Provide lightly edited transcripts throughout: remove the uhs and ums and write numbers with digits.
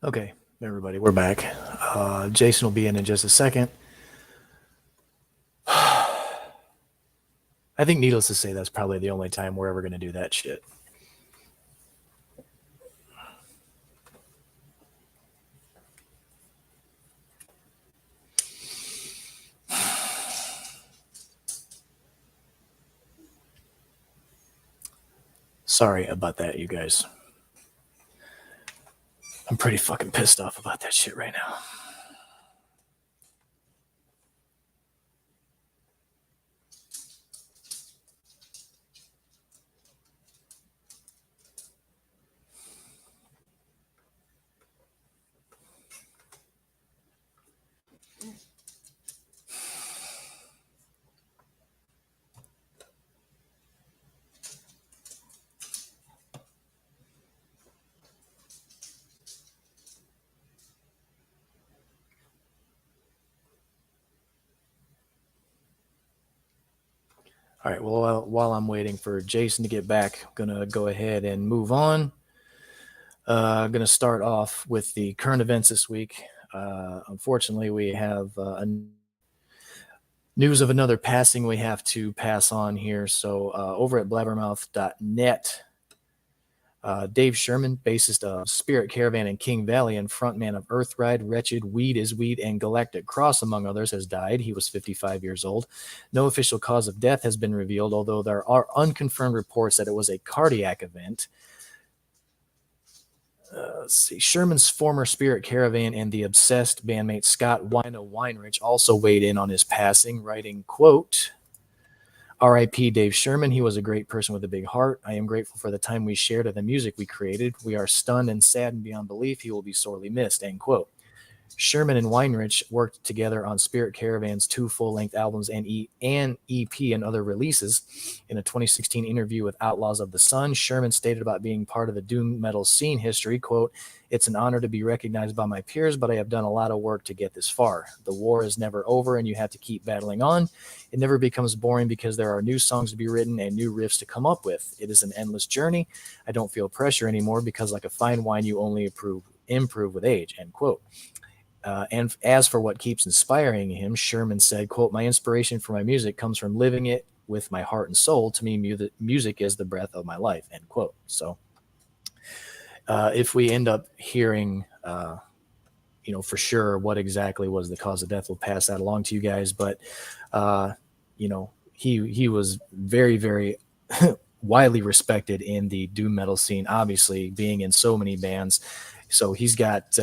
Okay, everybody, we're back. Jason will be in just a second. I think, needless to say, that's probably the only time we're ever going to do that shit. Sorry about that, you guys. I'm pretty fucking pissed off about that shit right now. All right, well, while I'm waiting for Jason to get back, I'm going to go ahead and move on. I'm going to start off with the current events this week. Unfortunately, we have news of another passing we have to pass on here. So over at blabbermouth.net, Dave Sherman, bassist of Spirit Caravan and King Valley and frontman of Earthride, Wretched, Weed is Weed, and Galactic Cross, among others, has died. He was 55 years old. No official cause of death has been revealed, although there are unconfirmed reports that it was a cardiac event. Let's see. Sherman's former Spirit Caravan and the obsessed bandmate Scott Wino Weinrich also weighed in on his passing, writing, quote, R.I.P. Dave Sherman. He was a great person with a big heart. I am grateful for the time we shared and the music we created. We are stunned and saddened beyond belief. He will be sorely missed, end quote. Sherman and Weinrich worked together on Spirit Caravan's 2 full-length albums and EP and other releases. In a 2016 interview with Outlaws of the Sun, Sherman stated about being part of the doom metal scene history, quote, "It's an honor to be recognized by my peers, but I have done a lot of work to get this far. The war is never over, and you have to keep battling on. It never becomes boring because there are new songs to be written and new riffs to come up with. It is an endless journey. I don't feel pressure anymore because like a fine wine, you only improve with age," end quote. And as for what keeps inspiring him, Sherman said, quote, "My inspiration for my music comes from living it with my heart and soul. To me, music is the breath of my life," end quote. So if we end up hearing, for sure what exactly was the cause of death, we'll pass that along to you guys. But, he was very, very widely respected in the doom metal scene, obviously being in so many bands. So he's got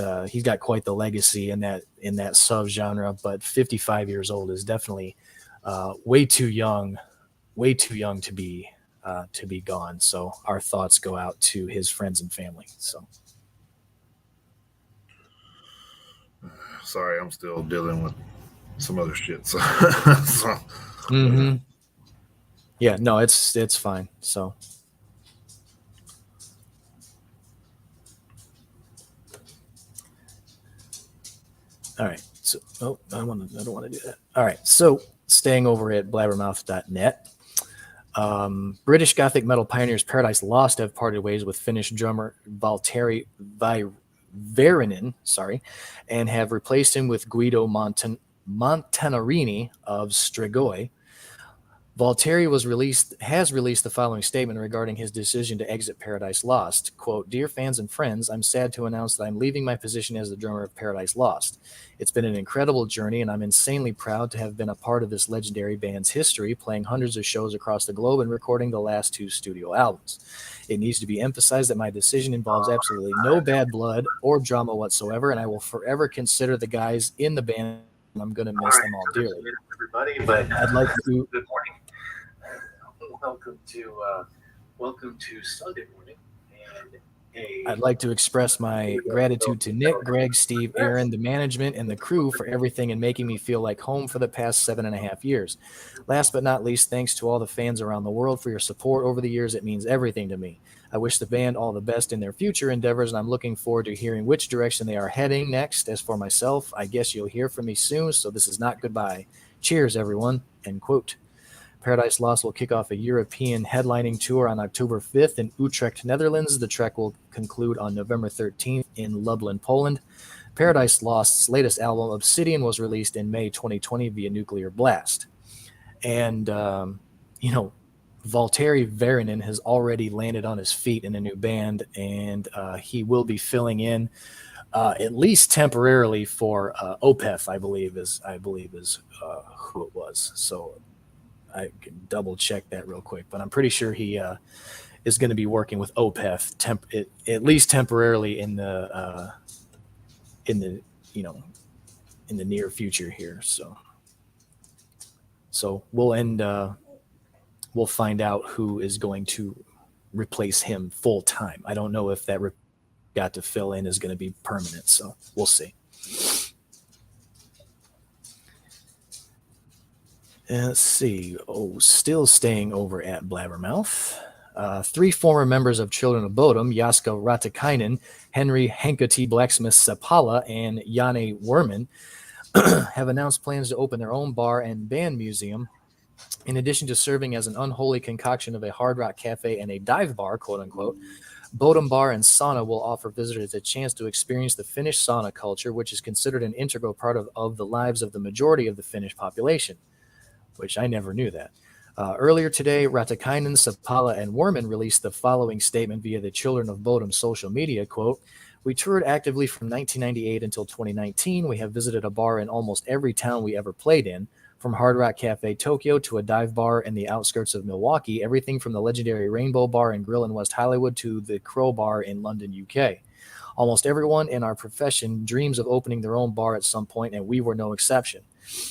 quite the legacy in that subgenre. But 55 years old is definitely way too young to be gone. So our thoughts go out to his friends and family. So Sorry, I'm still dealing with some other shit. So, mm-hmm. Yeah, no, it's fine. So all right. So I don't want to do that. All right. So staying over at blabbermouth.net. British Gothic metal pioneers Paradise Lost have parted ways with Finnish drummer Valtteri Väyrynen, and have replaced him with Guido Montanarini of Strigoi. Valtteri has released the following statement regarding his decision to exit Paradise Lost. Quote, "Dear fans and friends, I'm sad to announce that I'm leaving my position as the drummer of Paradise Lost. It's been an incredible journey, and I'm insanely proud to have been a part of this legendary band's history, playing hundreds of shows across the globe and recording the last 2 studio albums. It needs to be emphasized that my decision involves absolutely no bad blood or drama whatsoever, and I will forever consider the guys in the band. I'm going to miss them all dearly. Everybody, but I'd like to... Good morning. Welcome to Sunday morning. And I'd like to express my gratitude to Nick, Greg, Steve, Aaron, the management, and the crew for everything and making me feel like home for the past 7.5 years. Last but not least, thanks to all the fans around the world for your support over the years. It means everything to me. I wish the band all the best in their future endeavors, and I'm looking forward to hearing which direction they are heading next. As for myself, I guess you'll hear from me soon, so this is not goodbye. Cheers, everyone," end quote. Paradise Lost will kick off a European headlining tour on October 5th in Utrecht, Netherlands. The trek will conclude on November 13th in Lublin, Poland. Paradise Lost's latest album, Obsidian, was released in May 2020 via Nuclear Blast. And, Valtteri Väyrynen has already landed on his feet in a new band, and he will be filling in at least temporarily for Opeth, I believe is who it was. So I can double check that real quick, but I'm pretty sure he is going to be working with Opeth at least temporarily in the near future here. So we'll find out who is going to replace him full time. I don't know if that got to fill in is going to be permanent, so we'll see. Let's see. Still staying over at Blabbermouth. 3 former members of Children of Bodom, Jaska Ratikainen, Henry Hankety Blacksmith Sepala, and Janne Werman, have announced plans to open their own bar and band museum. In addition to serving as an unholy concoction of a hard rock cafe and a dive bar, quote unquote, Bodom Bar and Sauna will offer visitors a chance to experience the Finnish sauna culture, which is considered an integral part of the lives of the majority of the Finnish population, which I never knew that. Earlier today, Ratikainen, Sepala, and Werman released the following statement via the Children of Bodom social media, quote, "We toured actively from 1998 until 2019. We have visited a bar in almost every town we ever played in, from Hard Rock Cafe Tokyo to a dive bar in the outskirts of Milwaukee, everything from the legendary Rainbow Bar and Grill in West Hollywood to the Crow Bar in London, UK. Almost everyone in our profession dreams of opening their own bar at some point, and we were no exception.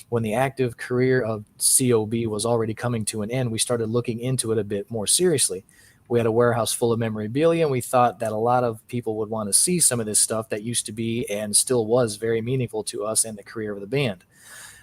When the active career of COB was already coming to an end, we started looking into it a bit more seriously. We had a warehouse full of memorabilia, and we thought that a lot of people would want to see some of this stuff that used to be and still was very meaningful to us and the career of the band.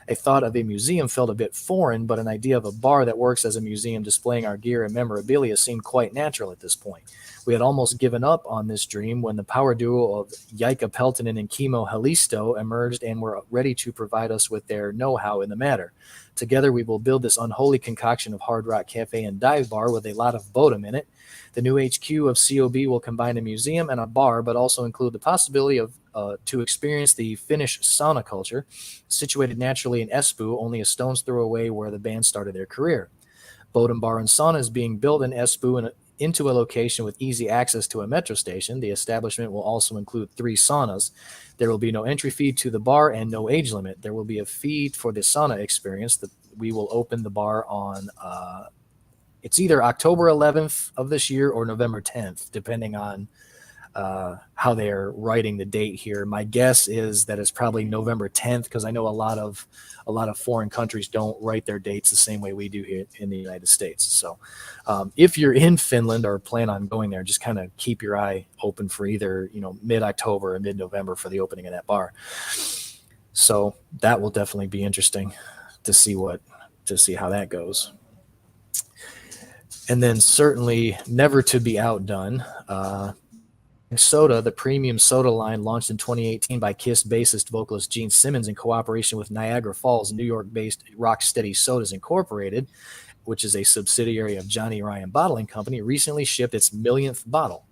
A thought of a museum felt a bit foreign, but an idea of a bar that works as a museum displaying our gear and memorabilia seemed quite natural at this point. We had almost given up on this dream when the power duo of Jaika Peltonen and Kimmo Halisto emerged and were ready to provide us with their know-how in the matter. Together, we will build this unholy concoction of Hard Rock Cafe and Dive Bar with a lot of Bodom in it. The new HQ of COB will combine a museum and a bar, but also include the possibility of to experience the Finnish sauna culture, situated naturally in Espoo, only a stone's throw away where the band started their career. Bodom Bar and Sauna is being built in Espoo into a location with easy access to a metro station. The establishment will also include 3 saunas. There will be no entry fee to the bar and no age limit. There will be a fee for the sauna experience. We will open the bar on it's either October 11th of this year or November 10th, depending on how they're writing the date here. My guess is that it's probably November 10th, because I know a lot of foreign countries don't write their dates the same way we do here in the United States. So if you're in Finland or plan on going there, just kind of keep your eye open for either mid-October or mid-November for the opening of that bar. So that will definitely be interesting to see how that goes. And then certainly never to be outdone, Soda, the premium soda line launched in 2018 by Kiss bassist vocalist Gene Simmons in cooperation with Niagara Falls, New York-based Rocksteady Sodas Incorporated, which is a subsidiary of Johnny Ryan Bottling Company, recently shipped its 1,000,000th bottle.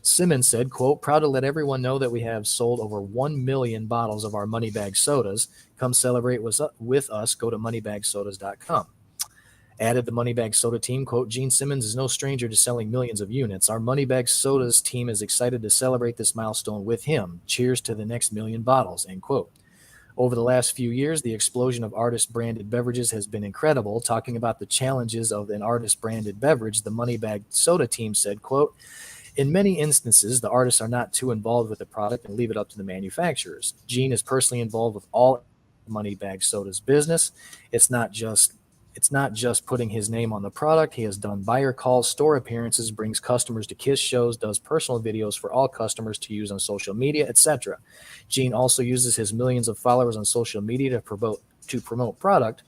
Simmons said, quote, "Proud to let everyone know that we have sold over 1 million bottles of our Moneybag sodas. Come celebrate with us. Go to moneybagsodas.com. Added the Moneybag Soda team, quote, "Gene Simmons is no stranger to selling millions of units. Our Moneybag Sodas team is excited to celebrate this milestone with him. Cheers to the next 1,000,000 bottles," end quote. Over the last few years, the explosion of artist-branded beverages has been incredible. Talking about the challenges of an artist-branded beverage, the Moneybag Soda team said, quote, "In many instances, the artists are not too involved with the product and leave it up to the manufacturers. Gene is personally involved with all Moneybag Soda's business. It's not just putting his name on the product. He has done buyer calls, store appearances, brings customers to Kiss shows, does personal videos for all customers to use on social media, etc. Gene also uses his millions of followers on social media to promote product.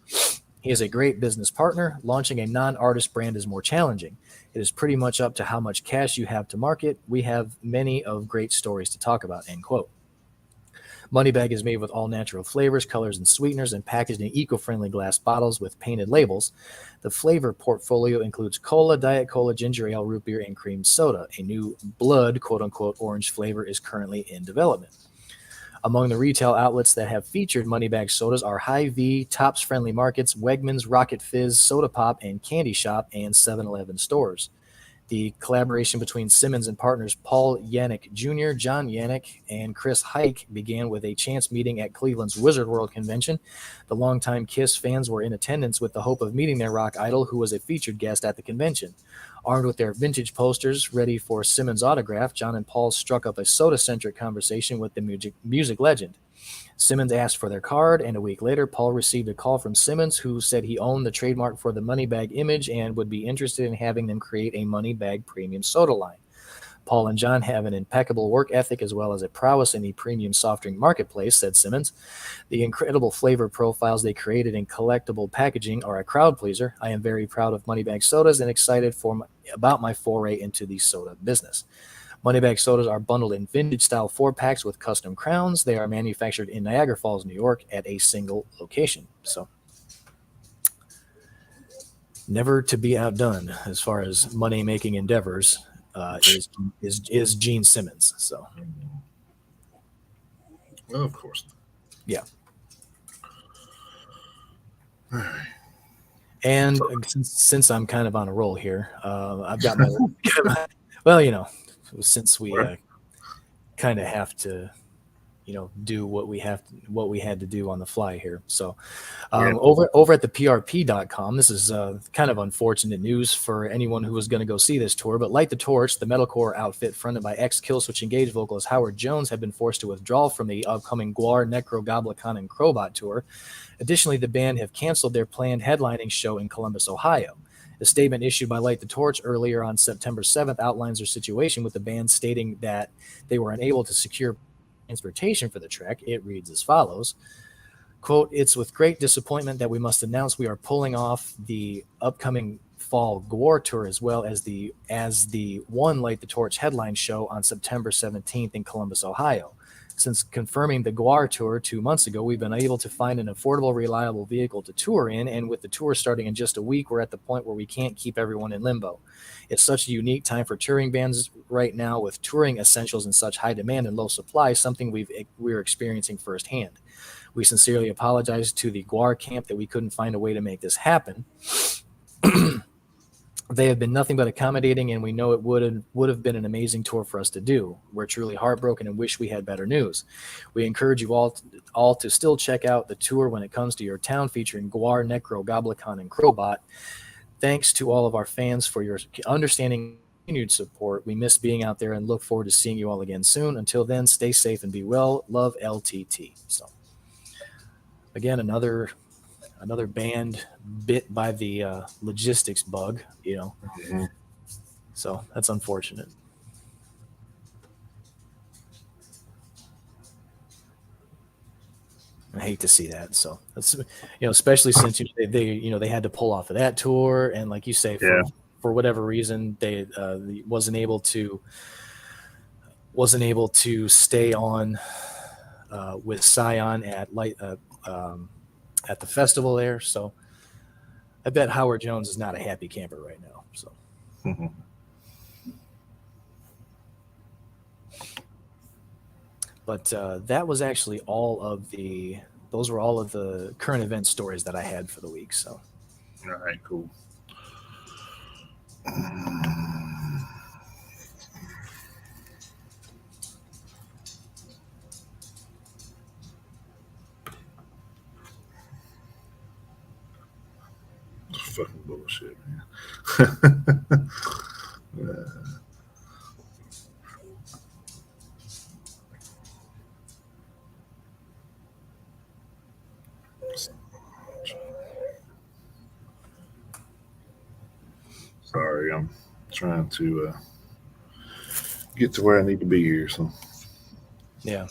He is a great business partner. Launching a non-artist brand is more challenging. It is pretty much up to how much cash you have to market. We have many of great stories to talk about," end quote. Money Bag is made with all natural flavors, colors, and sweeteners and packaged in eco-friendly glass bottles with painted labels. The flavor portfolio includes cola, diet cola, ginger ale, root beer, and cream soda. A new blood, quote-unquote, orange flavor is currently in development. Among the retail outlets that have featured Moneybag sodas are Hy-Vee, Tops Friendly Markets, Wegmans, Rocket Fizz, Soda Pop, and Candy Shop, and 7-Eleven stores. The collaboration between Simmons and partners Paul Yannick Jr., John Yannick, and Chris Hike began with a chance meeting at Cleveland's Wizard World convention. The longtime Kiss fans were in attendance with the hope of meeting their rock idol, who was a featured guest at the convention. Armed with their vintage posters ready for Simmons' autograph, John and Paul struck up a soda-centric conversation with the music legend. Simmons asked for their card, and a week later, Paul received a call from Simmons, who said he owned the trademark for the Moneybag image and would be interested in having them create a Moneybag premium soda line. Paul and John have an impeccable work ethic as well as a prowess in the premium soft drink marketplace, said Simmons. The incredible flavor profiles they created in collectible packaging are a crowd pleaser. I am very proud of Moneybag sodas and excited about my foray into the soda business. Moneybag sodas are bundled in vintage-style 4-packs with custom crowns. They are manufactured in Niagara Falls, New York, at a single location. So, never to be outdone as far as money-making endeavors is Gene Simmons. So, Well, of course. yeah. And since I'm kind of on a roll here, I've got my well, since we kind of have to, do what we had to do on the fly here. So over at the PRP.com, this is kind of unfortunate news for anyone who was going to go see this tour, but Light the Torch, the metalcore outfit fronted by ex-Killswitch Engage vocalist Howard Jones, have been forced to withdraw from the upcoming Gwar, Necro, Goblikon, and Crobot tour. Additionally, the band have canceled their planned headlining show in Columbus, Ohio. A statement issued by Light the Torch earlier on September 7th outlines their situation, with the band stating that they were unable to secure transportation for the trek. It reads as follows, quote, "It's with great disappointment that we must announce we are pulling off the upcoming fall Gwar tour as well as the one Light the Torch headline show on September 17th in Columbus, Ohio. Since confirming the Gwar tour 2 months ago, we've been able to find an affordable, reliable vehicle to tour in, and with the tour starting in just a week, we're at the point where we can't keep everyone in limbo. It's such a unique time for touring bands right now, with touring essentials in such high demand and low supply, something we're experiencing firsthand. We sincerely apologize to the Gwar camp that we couldn't find a way to make this happen. They have been nothing but accommodating, and we know it would have been an amazing tour for us to do. We're truly heartbroken and wish we had better news. We encourage you all to still check out the tour when it comes to your town, featuring Gwar, Necro, Goblikon, and Crobot. Thanks to all of our fans for your understanding and continued support. We miss being out there and look forward to seeing you all again soon. Until then, stay safe and be well. Love, LTT." So, again, another band bit by the logistics bug, Mm-hmm. So that's unfortunate. I hate to see that. So that's, especially since they had to pull off of that tour, and like you say, for whatever reason, they wasn't able to stay on with Scion at at the festival there. So I bet Howard Jones is not a happy camper right now. So. Mm-hmm. But that was actually those were all of the current event stories that I had for the week. So, all right, cool. Fucking bullshit, man. Sorry, I'm trying to get to where I need to be here. So, yeah.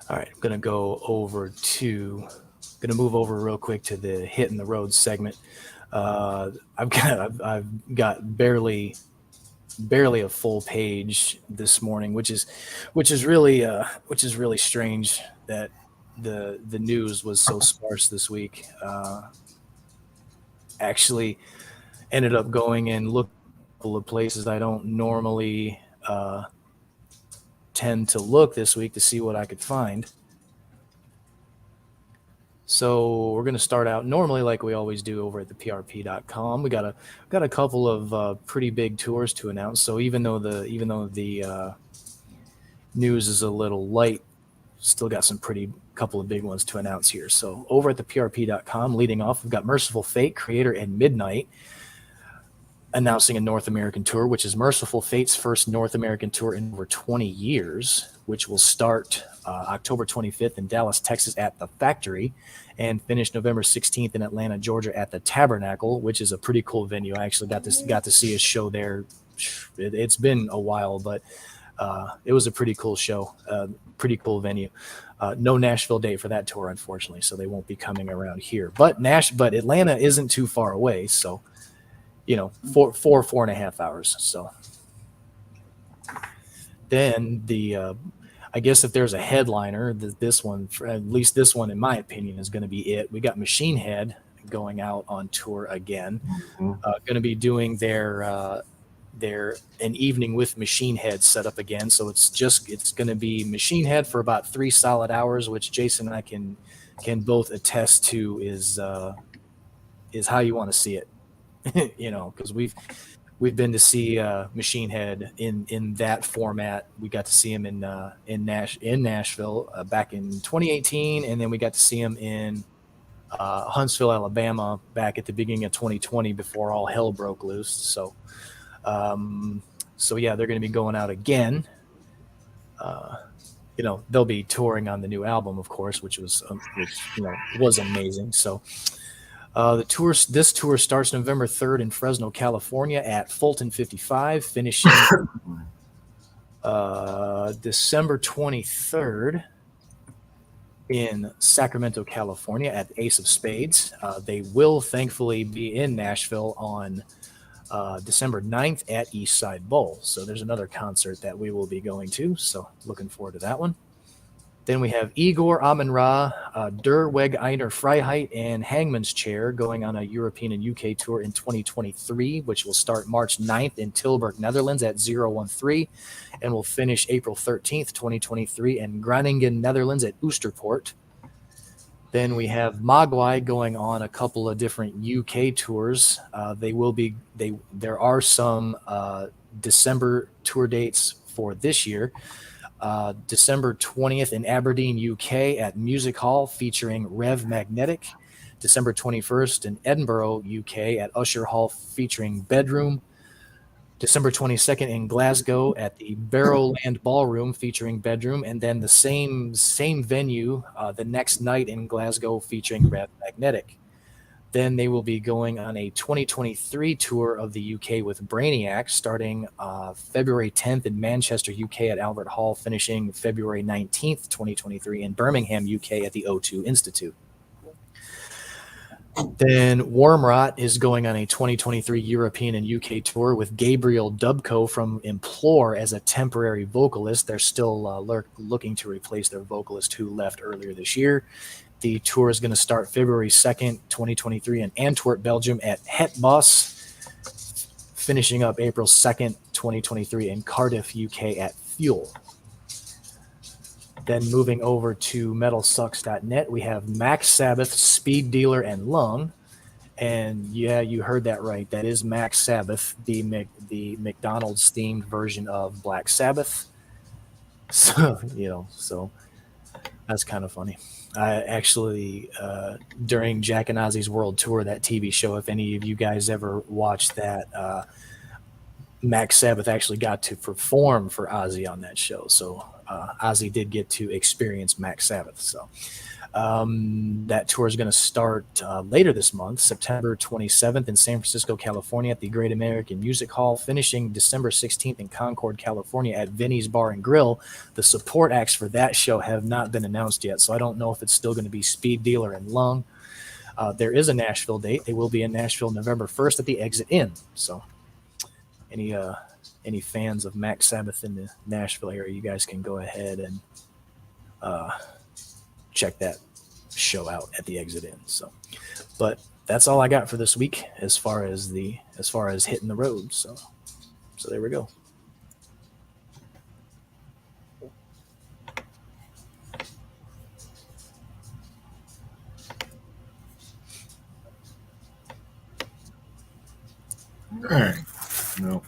All right, I'm gonna move over real quick to the hitting the road segment. I've got barely a full page this morning, which is really strange that the news was so sparse this week. Actually ended up going and looked at a couple of places I don't normally tend to look this week to see what I could find. So we're going to start out normally like we always do over at the PRP.com. We got a couple of pretty big tours to announce. So even though the news is a little light, still got some couple of big ones to announce here. So over at the PRP.com, leading off, we've got Merciful Fate, Creator, and Midnight announcing a North American tour, which is Merciful Fate's first North American tour in over 20 years, which will start October 25th in Dallas, Texas at the Factory and finish November 16th in Atlanta, Georgia at the Tabernacle, which is a pretty cool venue. I actually got to see a show there. It's been a while, but it was a pretty cool show, pretty cool venue. No Nashville date for that tour, unfortunately, so they won't be coming around here. But Atlanta isn't too far away, so 4.5 hours. So then I guess if there's a headliner, this one, at least this one, in my opinion, is going to be it. We got Machine Head going out on tour again, going to be doing their an evening with Machine Head set up again. So it's going to be Machine Head for about 3 solid hours, which Jason and I can both attest to is how you want to see it. Because we've been to see Machine Head in that format. We got to see him in Nashville back in 2018, and then we got to see him in Huntsville, Alabama, back at the beginning of 2020 before all hell broke loose. So yeah, they're going to be going out again. They'll be touring on the new album, of course, which was amazing. So. This tour starts November 3rd in Fresno, California at Fulton 55, finishing December 23rd in Sacramento, California at Ace of Spades. They will thankfully be in Nashville on December 9th at East Side Bowl. So there's another concert that we will be going to. So looking forward to that one. Then we have Igor, Amun-Ra, Der Weg einer Freiheit, and Hangman's Chair going on a European and UK tour in 2023, which will start March 9th in Tilburg, Netherlands at 013, and will finish April 13th, 2023 in Groningen, Netherlands at Oosterpoort. Then we have Mogwai going on a couple of different UK tours. There are some December tour dates for this year. December 20th in Aberdeen, UK at Music Hall featuring Rev Magnetic. December 21st in Edinburgh, UK at Usher Hall featuring Bedroom. December 22nd in Glasgow at the Barrowland Ballroom featuring Bedroom. And then the same venue the next night in Glasgow featuring Rev Magnetic. Then they will be going on a 2023 tour of the UK with Brainiac starting February 10th in Manchester, UK at Albert Hall, finishing February 19th, 2023 in Birmingham, UK at the O2 Institute. Then Wormrot is going on a 2023 European and UK tour with Gabriel Dubko from Implore as a temporary vocalist. They're still looking to replace their vocalist who left earlier this year. The tour is going to start February 2nd, 2023 in Antwerp, Belgium at Het Bos, finishing up April 2nd, 2023 in Cardiff, UK at Fuel. Then moving over to metalsucks.net, we have Max Sabbath, Speed Dealer, and Lung. And yeah, you heard that right. That is Max Sabbath, the McDonald's themed version of Black Sabbath. So, so that's kind of funny. I actually, during Jack and Ozzy's World Tour, that TV show, if any of you guys ever watched that, Max Sabbath actually got to perform for Ozzy on that show. So Ozzy did get to experience Max Sabbath. So that tour is going to start later this month, September 27th in San Francisco, California at the Great American Music Hall, finishing December 16th in Concord, California at Vinny's Bar and Grill. The support acts for that show have not been announced yet, so I don't know if it's still going to be Speed Dealer and Lung. There is a Nashville date. They will be in Nashville November 1st at the Exit Inn. So any fans of Max Sabbath in the Nashville area, you guys can go ahead and check that show out at the Exit Inn. So, but that's all I got for this week as far as hitting the road. So there we go. All right. No.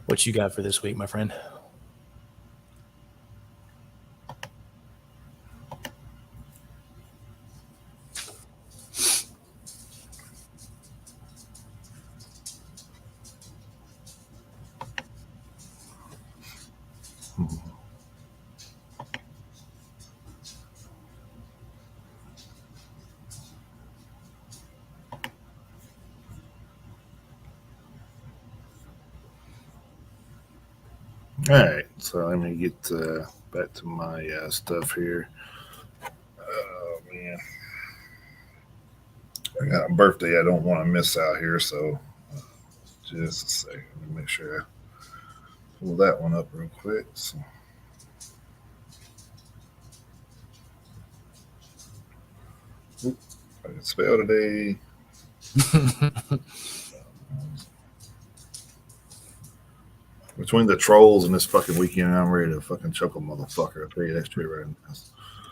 What you got for this week, my friend? All right, so let me get back to my stuff here. Oh man, I got a birthday I don't want to miss out here, so just a second. Let me make sure I pull that one up real quick. So. I can spell today. Between the trolls and this fucking weekend, I'm ready to fucking choke a motherfucker. I'll tell you that straight right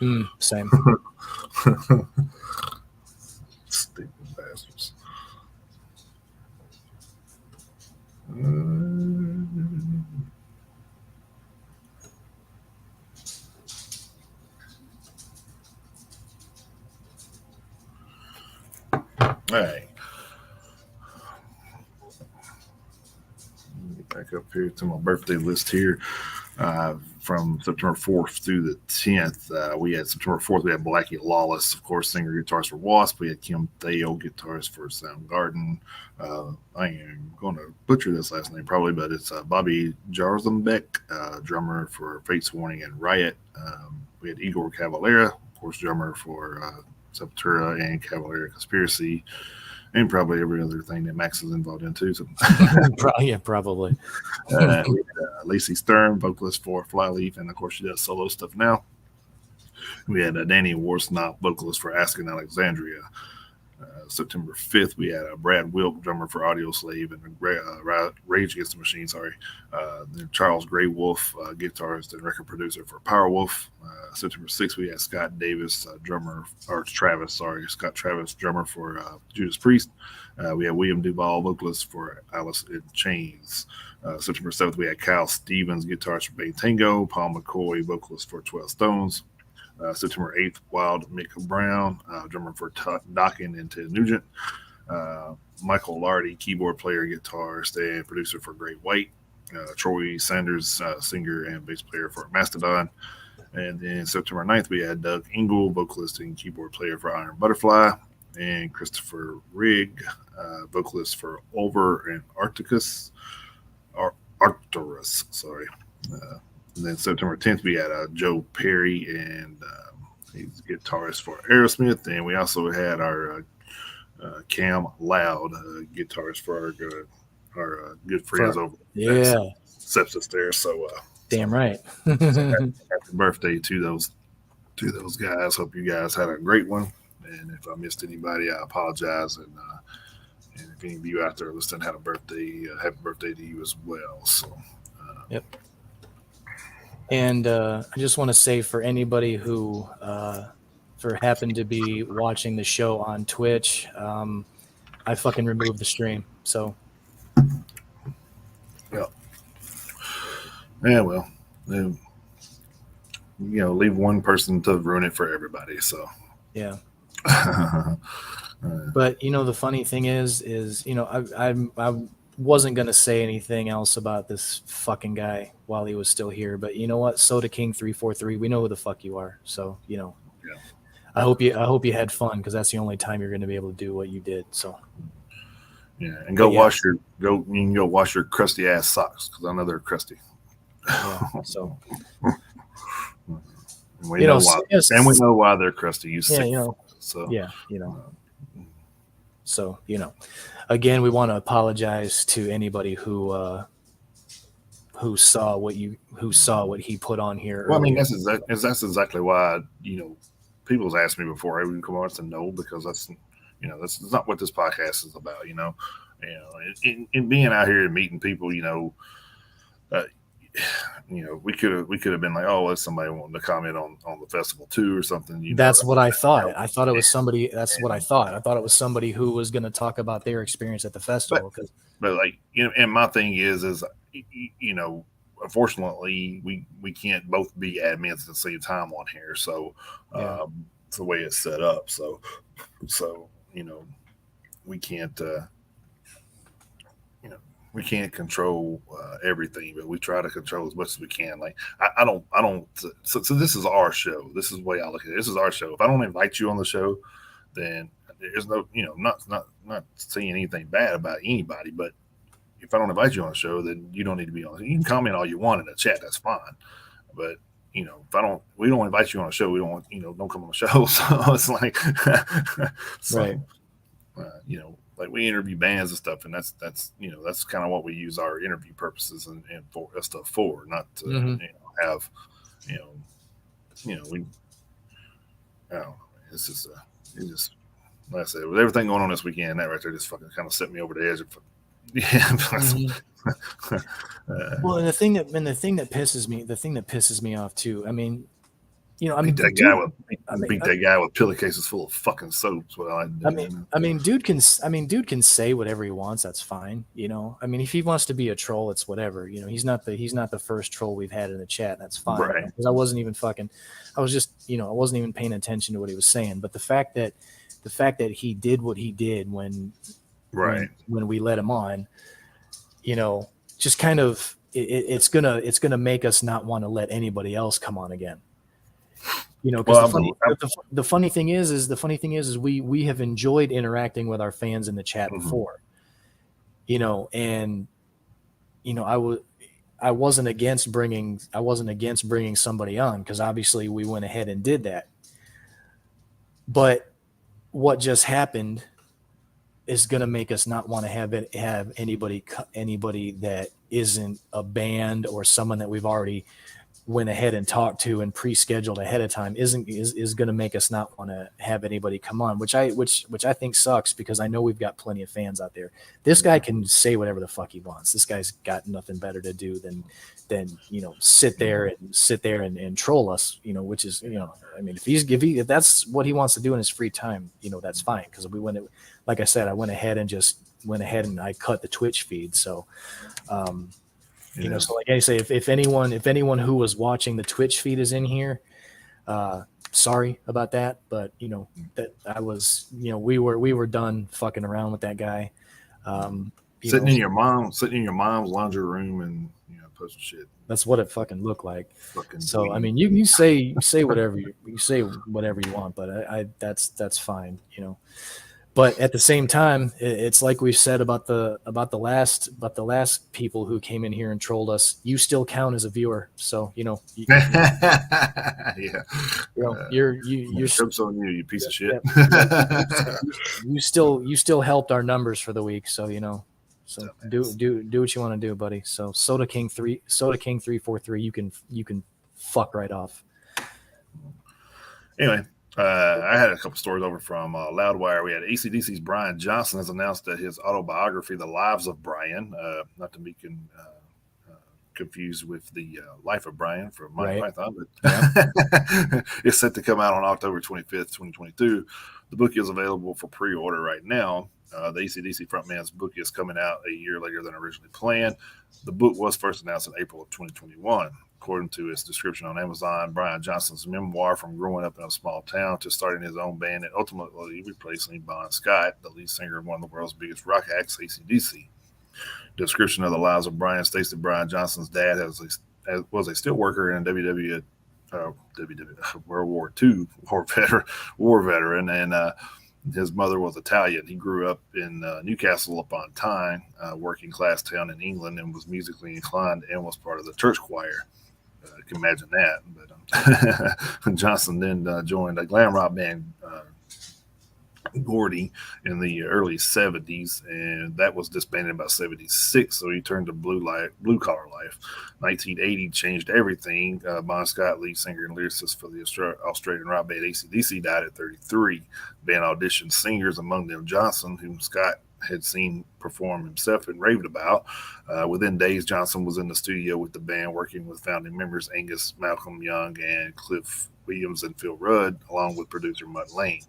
now. Same. Stupid bastards. All right. Get back up here to my birthday list here. From September 4th through the 10th, we had September 4th, we had Blackie Lawless, of course, singer guitarist for Wasp. We had Kim Theo, guitarist for Soundgarden. I am going to butcher this last name probably, but it's Bobby Jarzembek, drummer for Fates Warning and Riot. We had Igor Cavalera, of course, drummer for Sepultura and Cavalera Conspiracy, and probably every other thing that Max is involved in too. So. Yeah, probably. We had Lacey Stern, vocalist for Flyleaf, and of course she does solo stuff now. We had Danny Warsnop, vocalist for Asking Alexandria. September 5th, we had Brad Wilk, drummer for Audio Slave and Rage Against the Machine. Then Charles Grey Wolf, guitarist and record producer for Powerwolf. September 6th, we had Scott Travis, Scott Travis, drummer for Judas Priest. We had William Duvall, vocalist for Alice in Chains. September 7th, we had Kyle Stevens, guitarist for Bang Tango. Paul McCoy, vocalist for 12 Stones. September 8th, Wild Mick Brown, drummer for Dokken and Ted Nugent. Michael Lardy, keyboard player, guitarist, and producer for Great White. Troy Sanders, singer and bass player for Mastodon. And then September 9th, we had Doug Engel, vocalist and keyboard player for Iron Butterfly. And Christopher Rigg, vocalist for Over and Arcturus. And then September 10th, we had Joe Perry, and he's guitarist for Aerosmith. And we also had our Cam Loud, guitarist for our good friends over Sepsis there. So damn right. Happy birthday to those guys. Hope you guys had a great one. And if I missed anybody, I apologize. And if any of you out there listening had a birthday, happy birthday to you as well. So yep. And I just want to say for anybody who happened to be watching the show on Twitch, I fucking removed the stream. So yeah, well, leave one person to ruin it for everybody. So Yeah. But the funny thing is I wasn't gonna say anything else about this fucking guy while he was still here. But you know what, Soda King 343, we know who the fuck you are. So yeah. I hope you had fun, because that's the only time you're gonna be able to do what you did. So Yeah, and go wash your crusty ass socks, because I know they're crusty. Yeah. So and we know why. And we know why they're crusty. You sick. So yeah. So again, we want to apologize to anybody who saw what he put on here. Well, earlier. I mean, that's exactly why people's asked me before I even come on. I said no, because that's not what this podcast is about. In being out here and meeting people, we could have been like, oh, let somebody wanting to comment on the festival too or something. That's what I thought. I thought it was somebody. That's what I thought. I thought it was somebody who was going to talk about their experience at the festival. But like, and my thing is unfortunately, we can't both be admins at the same time on here. So it's the way it's set up. So we can't. We can't control everything, but we try to control as much as we can. Like I don't. So this is our show. This is the way I look at it. This is our show. If I don't invite you on the show, then there's no, not saying anything bad about anybody. But if I don't invite you on the show, then you don't need to be on. You can comment all you want in the chat. That's fine. But if we don't invite you on the show, we don't want, don't come on the show. So it's like, right. Like we interview bands and stuff, and that's kind of what we use our interview purposes and for stuff for, not to have we I don't know, it's just like I said, with everything going on this weekend, that right there just fucking kind of set me over the edge of well, and the thing that pisses me off too, I mean, beat that guy with pillowcases full of fucking soaps. I mean, dude can say whatever he wants. That's fine. I mean, if he wants to be a troll, it's whatever. He's not the first troll we've had in the chat. That's fine. Right. Because I wasn't even I wasn't even paying attention to what he was saying. But the fact that he did what he did when we let him on, just kind of it's gonna make us not want to let anybody else come on again. Because the funny thing is we have enjoyed interacting with our fans in the chat before, and I wasn't against bringing somebody on, because obviously we went ahead and did that. But what just happened is going to make us not want to have anybody that isn't a band or someone that we've already went ahead and talked to and pre-scheduled ahead of time is going to make us not want to have anybody come on, which I think sucks, because I know we've got plenty of fans out there. This guy can say whatever the fuck he wants. This guy's got nothing better to do than sit there and troll us, which is, I mean, if that's what he wants to do in his free time, that's fine. Because like I said, I went ahead and I cut the Twitch feed. So, so like I say, if anyone who was watching the Twitch feed is in here, sorry about that, but that I was, we were done fucking around with that guy. Sitting in your mom's laundry room and posting shit. That's what it fucking looked like. So I mean, you say whatever you want, but I that's fine, But at the same time, it's like we said about the last people who came in here and trolled us. You still count as a viewer, so yeah. You're jokes on you, you piece of shit. You still helped our numbers for the week, so So do what you want to do, buddy. So Soda King 343, you can fuck right off. Anyway. I had a couple stories over from Loudwire. We had AC/DC's Brian Johnson has announced that his autobiography, The Lives of Brian, not to be confused with The Life of Brian from Monty Python, but it's set to come out on October 25th, 2022. The book is available for pre-order right now. The AC/DC frontman's book is coming out a year later than originally planned. The book was first announced in April of 2021. according to its description on Amazon, Brian Johnson's memoir from growing up in a small town to starting his own band and ultimately replacing Bon Scott, the lead singer of one of the world's biggest rock acts, AC/DC. Description of the lives of Brian states that Brian Johnson's dad was a steel worker and a World War II war veteran, and his mother was Italian. He grew up in Newcastle upon Tyne, working class town in England, and was musically inclined and was part of the church choir. I can imagine that. But Johnson then joined a glam rock band, Gordy, in the early 70s, and that was disbanded in about 76, so he turned to blue collar life. 1980 changed everything. Bon Scott, lead singer and lyricist for the Australian rock band AC/DC, died at 33. The band auditioned singers, among them Johnson, whom Scott had seen perform himself and raved about. Within days, Johnson was in the studio with the band, working with founding members Angus, Malcolm Young, and Cliff Williams and Phil Rudd, along with producer Mutt Lane.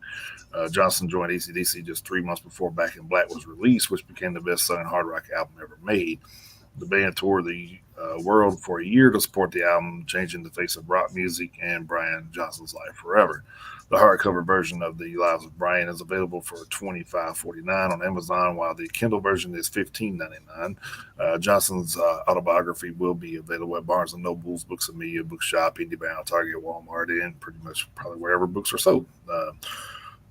Johnson joined AC/DC just 3 months before Back in Black was released, which became the best-selling hard rock album ever made. The band toured the world for a year to support the album, changing the face of rock music and Brian Johnson's life forever. The hardcover version of The Lives of Brian is available for $25.49 on Amazon, while the Kindle version is $15.99. Johnson's autobiography will be available at Barnes & Noble's, Books and Media, Bookshop, IndieBound, Target, Walmart, and pretty much probably wherever books are sold.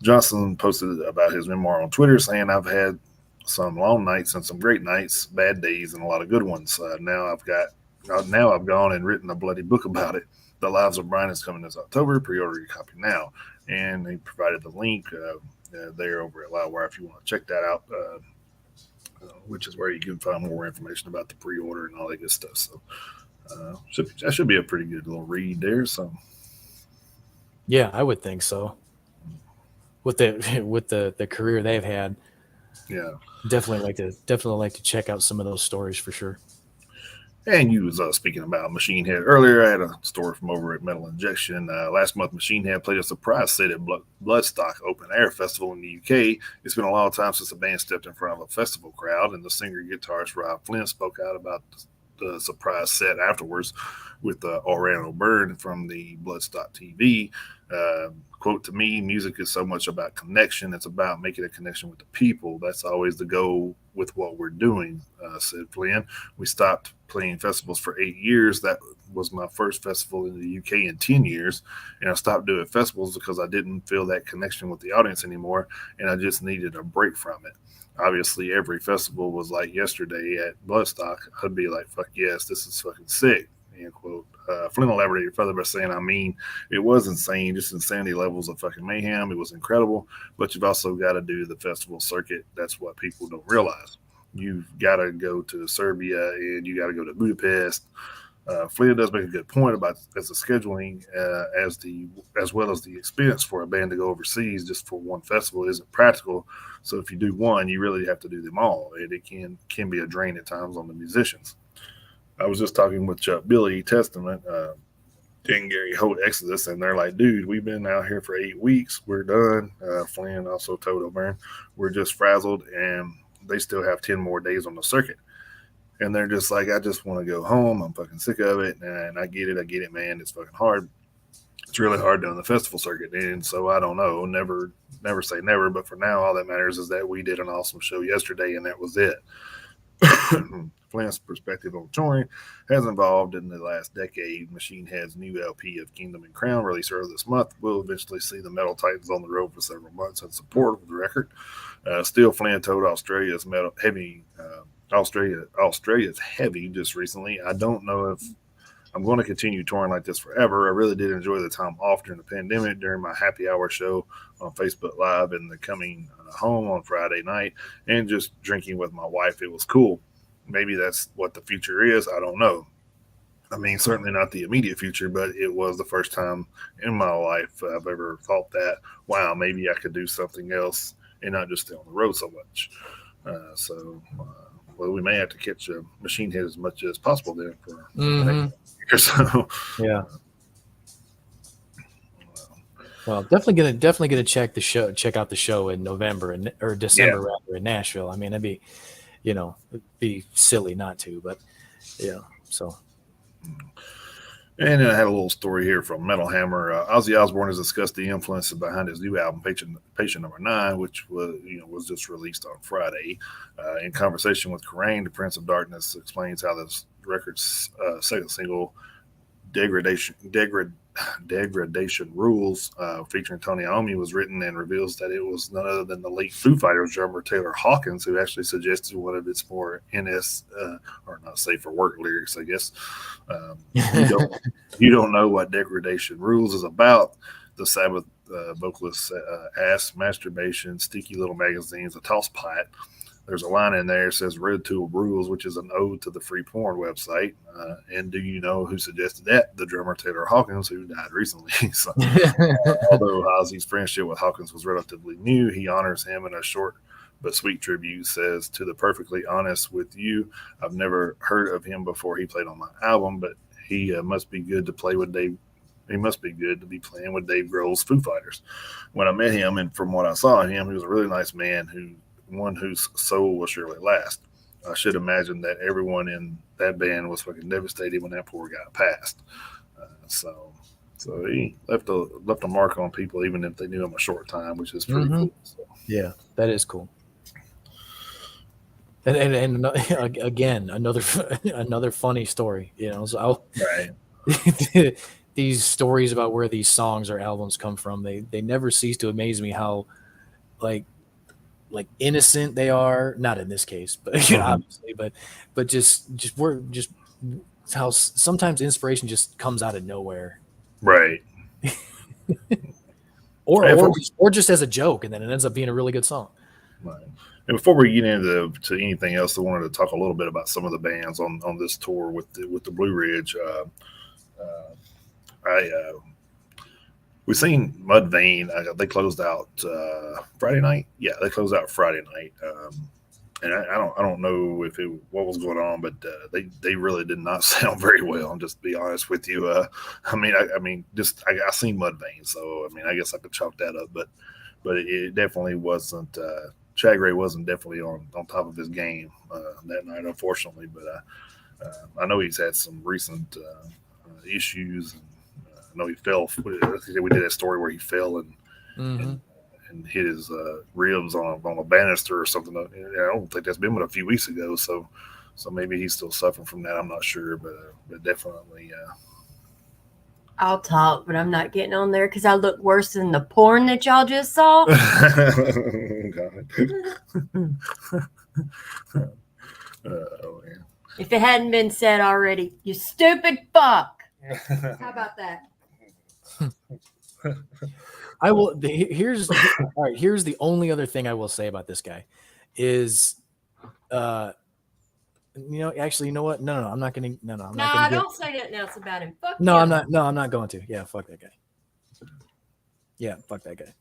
Johnson posted about his memoir on Twitter, saying, "I've had some long nights and some great nights, bad days, and a lot of good ones. Now I've gone and written a bloody book about it. The Lives of Brian is coming this October. Pre-order your copy now." And he provided the link there over at Loudwire if you want to check that out, which is where you can find more information about the pre-order and all that good stuff. So that should be a pretty good little read there. So yeah, I would think so. With the career they've had, yeah, definitely like to check out some of those stories for sure. And you was speaking about Machine Head earlier. I had a story from over at Metal Injection. Last month, Machine Head played a surprise set at Bloodstock Open Air Festival in the UK. It's been a long time since the band stepped in front of a festival crowd, and the singer-guitarist Rob Flynn spoke out about the surprise set afterwards with Orlando Byrne from the Bloodstock TV. Quote, "To me, music is so much about connection. It's about making a connection with the people. That's always the goal with what we're doing," said Flynn. "We stopped playing festivals for 8 years. That was my first festival in the UK in 10 years. And I stopped doing festivals because I didn't feel that connection with the audience anymore, and I just needed a break from it. Obviously, every festival was like yesterday at Bloodstock. I'd be like, fuck yes, this is fucking sick," end quote. Flynn elaborated further by saying, "I mean, it was insane, just insanity levels of fucking mayhem. It was incredible, but you've also got to do the festival circuit. That's what people don't realize. You've got to go to Serbia and you got to go to Budapest." Flynn does make a good point about as the scheduling as well as the expense for a band to go overseas just for one festival isn't practical. So if you do one, you really have to do them all, and it can be a drain at times on the musicians. I was just talking with Billy Testament and Gary Holt Exodus, and they're like, "Dude, we've been out here for 8 weeks. We're done." Flynn also told O'Byrne, "We're just frazzled, and they still have 10 more days on the circuit." And they're just like, "I just want to go home. I'm fucking sick of it." And I get it, man. It's fucking hard. It's really hard doing the festival circuit. And so I don't know. Never say never. But for now, all that matters is that we did an awesome show yesterday, and that was it. Flynn's perspective on touring has evolved in the last decade. Machine Head's new LP of Kingdom and Crown, released earlier this month, will eventually see the Metal Titans on the road for several months in support of the record. Still, Flynn told Australia's Heavy just recently, "I don't know if I'm going to continue touring like this forever. I really did enjoy the time off during the pandemic, during my happy hour show on Facebook Live, and the coming home on Friday night and just drinking with my wife. It was cool. Maybe that's what the future is. I don't know. I mean, certainly not the immediate future, but it was the first time in my life I've ever thought that, wow, maybe I could do something else and not just stay on the road so much." Well, we may have to catch a Machine Head as much as possible then for the next year. So yeah. Well, definitely gonna check out the show in November or December rather in Nashville. I mean, it'd be silly not to, but yeah. So And then I had a little story here from Metal Hammer. Ozzy Osbourne has discussed the influences behind his new album, Patient Number 9, which was just released on Friday. In conversation with Kerrang, the Prince of Darkness explains how this record's second single, Degradation Rules, featuring Tony Iommi, was written, and reveals that it was none other than the late Foo Fighters drummer Taylor Hawkins who actually suggested one of its more or not safe for work lyrics, I guess. You don't know what Degradation Rules is about. The Sabbath vocalist ass, masturbation, sticky little magazines, a toss pot. There's a line in there that says Red Tool Rules, which is an ode to the free porn website. And do you know who suggested that? The drummer Taylor Hawkins, who died recently. So, although Ozzy's friendship with Hawkins was relatively new, he honors him in a short but sweet tribute. Says, to the perfectly honest with you, I've never heard of him before he played on my album, but he must be good to play with Dave. He must be good to be playing with Dave Grohl's Foo Fighters. When I met him, and from what I saw of him, he was a really nice man one whose soul will surely last. I should imagine that everyone in that band was fucking devastated when that poor guy passed. So he left a mark on people, even if they knew him a short time, which is pretty cool. So. Yeah, that is cool. And again, another funny story. So right. These stories about where these songs or albums come from, they never cease to amaze me how like innocent they are. Not in this case, but obviously, but just how sometimes inspiration just comes out of nowhere, right? or just as a joke, and then it ends up being a really good song. Right. And before we get into anything else, I wanted to talk a little bit about some of the bands on this tour with the Blue Ridge. We've seen Mudvayne. They closed out Friday night. Yeah, they closed out Friday night. And I don't know what was going on, but they really did not sound very well. I'm just to be honest with you. I seen Mudvayne, so I guess I could chalk that up. But it definitely wasn't. Chad Gray wasn't definitely on top of his game that night, unfortunately. But I know he's had some recent issues. And, I know he fell. We did that story where he fell and hit his ribs on a banister or something. I don't think that's been but a few weeks ago. So maybe he's still suffering from that. I'm not sure, but definitely. I'll talk, but I'm not getting on there because I look worse than the porn that y'all just saw. If it hadn't been said already, you stupid fuck. How about that? I will. Here's the only other thing I will say about this guy is, actually, you know what? No, I'm not gonna. No, I'm not gonna. Don't say nothing else about him. Fuck no, him. I'm not. No, I'm not going to. Yeah, fuck that guy. Yeah, fuck that guy.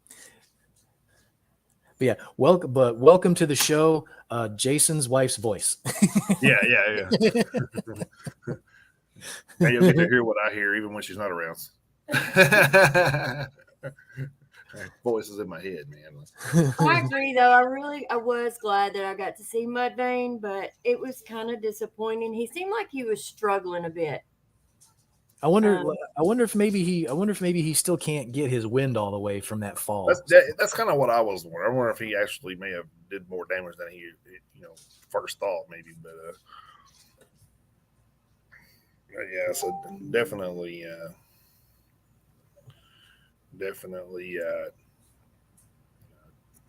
But yeah, welcome to the show, Jason's wife's voice. Yeah. Now you'll get to hear what I hear even when she's not around. Voices in my head, man. I agree, though. I was glad that I got to see Mudvayne, but it was kind of disappointing. He seemed like he was struggling a bit. I wonder if maybe he still can't get his wind all the way from that fall. That's kind of what I was wondering. I wonder if he actually may have did more damage than he first thought, maybe. But yeah, so definitely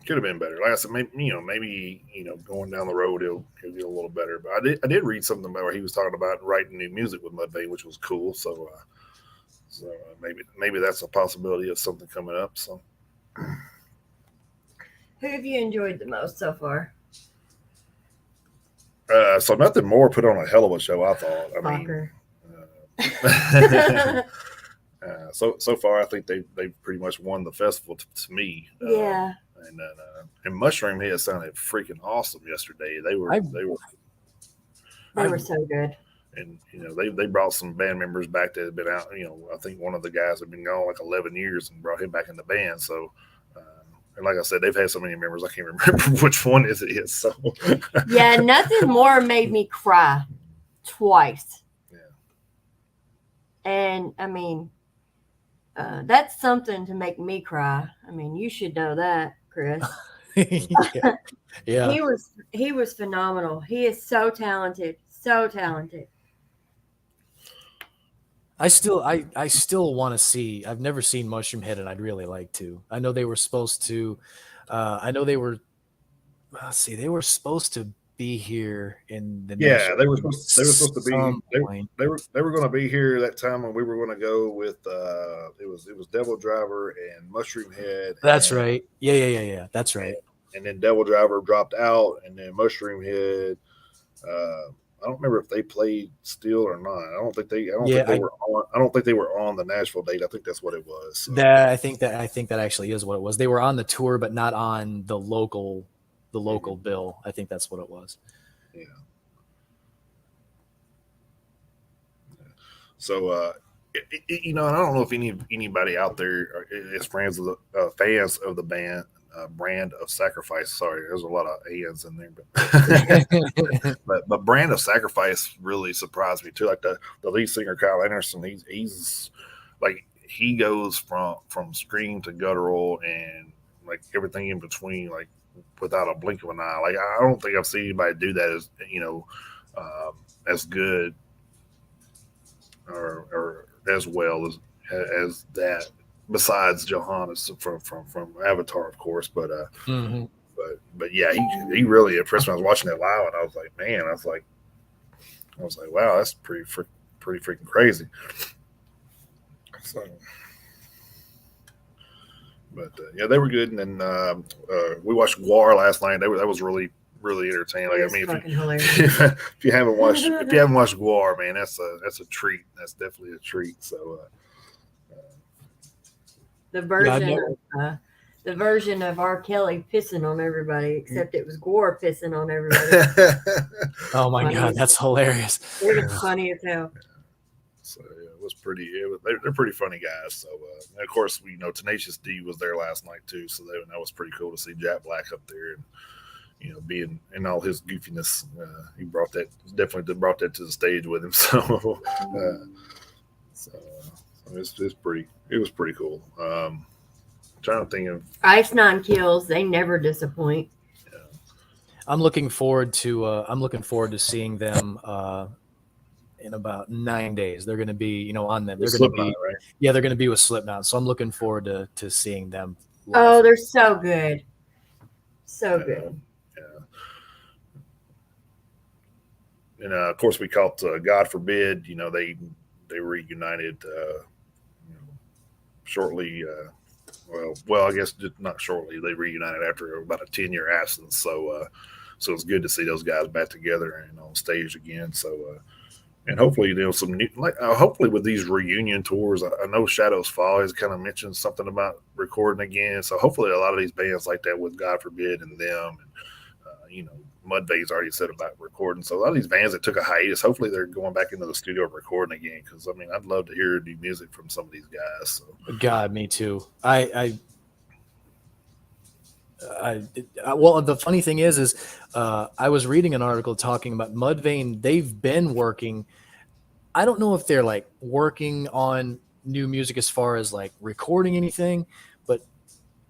could have been better. Like I said, maybe going down the road he'll get a little better. But I did read something about where he was talking about writing new music with Mudvayne, which was cool. So maybe that's a possibility of something coming up. So who have you enjoyed the most so far? So Nothing More put on a hell of a show, I thought. So far, I think they pretty much won the festival to me. Yeah. And Mushroom Head sounded freaking awesome yesterday. They were so good. And they brought some band members back that had been out. I think one of the guys had been gone like 11 years and brought him back in the band. So, and like I said, they've had so many members I can't remember which one it is. So yeah, Nothing More made me cry twice. And I mean, that's something to make me cry. I mean, you should know that, Chris. Yeah. Yeah. He was phenomenal. He is so talented, so talented. I still want to see. I've never seen Mushroom Head, and I'd really like to. I know they were supposed to. I know they were. Let's see, they were supposed to be here in the next Yeah, they were supposed to be some point. they were going to be here that time when we were going to go with it was Devil Driver and Mushroom Head That's right. Yeah. That's right. and then Devil Driver dropped out and then Mushroom Head. I don't remember if they played still or not. I don't think they. I don't Yeah, think they were on. I don't think they were on the Nashville date. I think that's what it was. So, I think that actually is what it was. They were on the tour, but not on the local bill. I think that's what it was. yeah. So, and I don't know if anybody out there is friends of the fans of the brand of sacrifice. Sorry, there's a lot of ands in there, but brand of sacrifice really surprised me too. Like the lead singer Kyle Anderson, he's like he goes from scream to guttural and like everything in between, like without a blink of an eye. Like I don't think I've seen anybody do that as good or as well as that. Besides Johannes from Avatar, of course, but Mhm. but yeah, he really impressed me. I was watching it live, and I was like, man, I was like, wow, that's pretty freaking crazy. So, but yeah, they were good. And then we watched Guar last night. That was really entertaining. Like, I mean, if you haven't watched Guar, man, that's a treat. That's definitely a treat. So. The version of R. Kelly pissing on everybody, except it was Gore pissing on everybody. Oh my God, that's hilarious. It was funny as hell. So yeah, it was pretty. They're pretty funny guys. So and of course, Tenacious D was there last night too. So that was pretty cool to see Jack Black up there and being in all his goofiness. He definitely brought that to the stage with him. So it was pretty cool. Trying to think of Ice Nine Kills. They never disappoint. Yeah. I'm looking forward to seeing them in about 9 days. They're going to be on them. They're going to be right? Yeah, they're going to be with Slipknot. So I'm looking forward to seeing them live. Oh, they're so good, so good. And of course, we caught God Forbid. They reunited shortly. Well, I guess just not shortly. They reunited after about a 10-year absence. So it's good to see those guys back together and on stage again. So and hopefully some new, hopefully with these reunion tours. I know Shadows Fall has kind of mentioned something about recording again. So hopefully a lot of these bands like that with God Forbid and them, and Mudvayne's already said about recording. So a lot of these bands that took a hiatus, hopefully they're going back into the studio recording again. Because I mean, I'd love to hear new music from some of these guys. So. God, me too. Well, the funny thing is I was reading an article talking about Mudvayne. They've been working. I don't know if they're like working on new music as far as like recording anything, but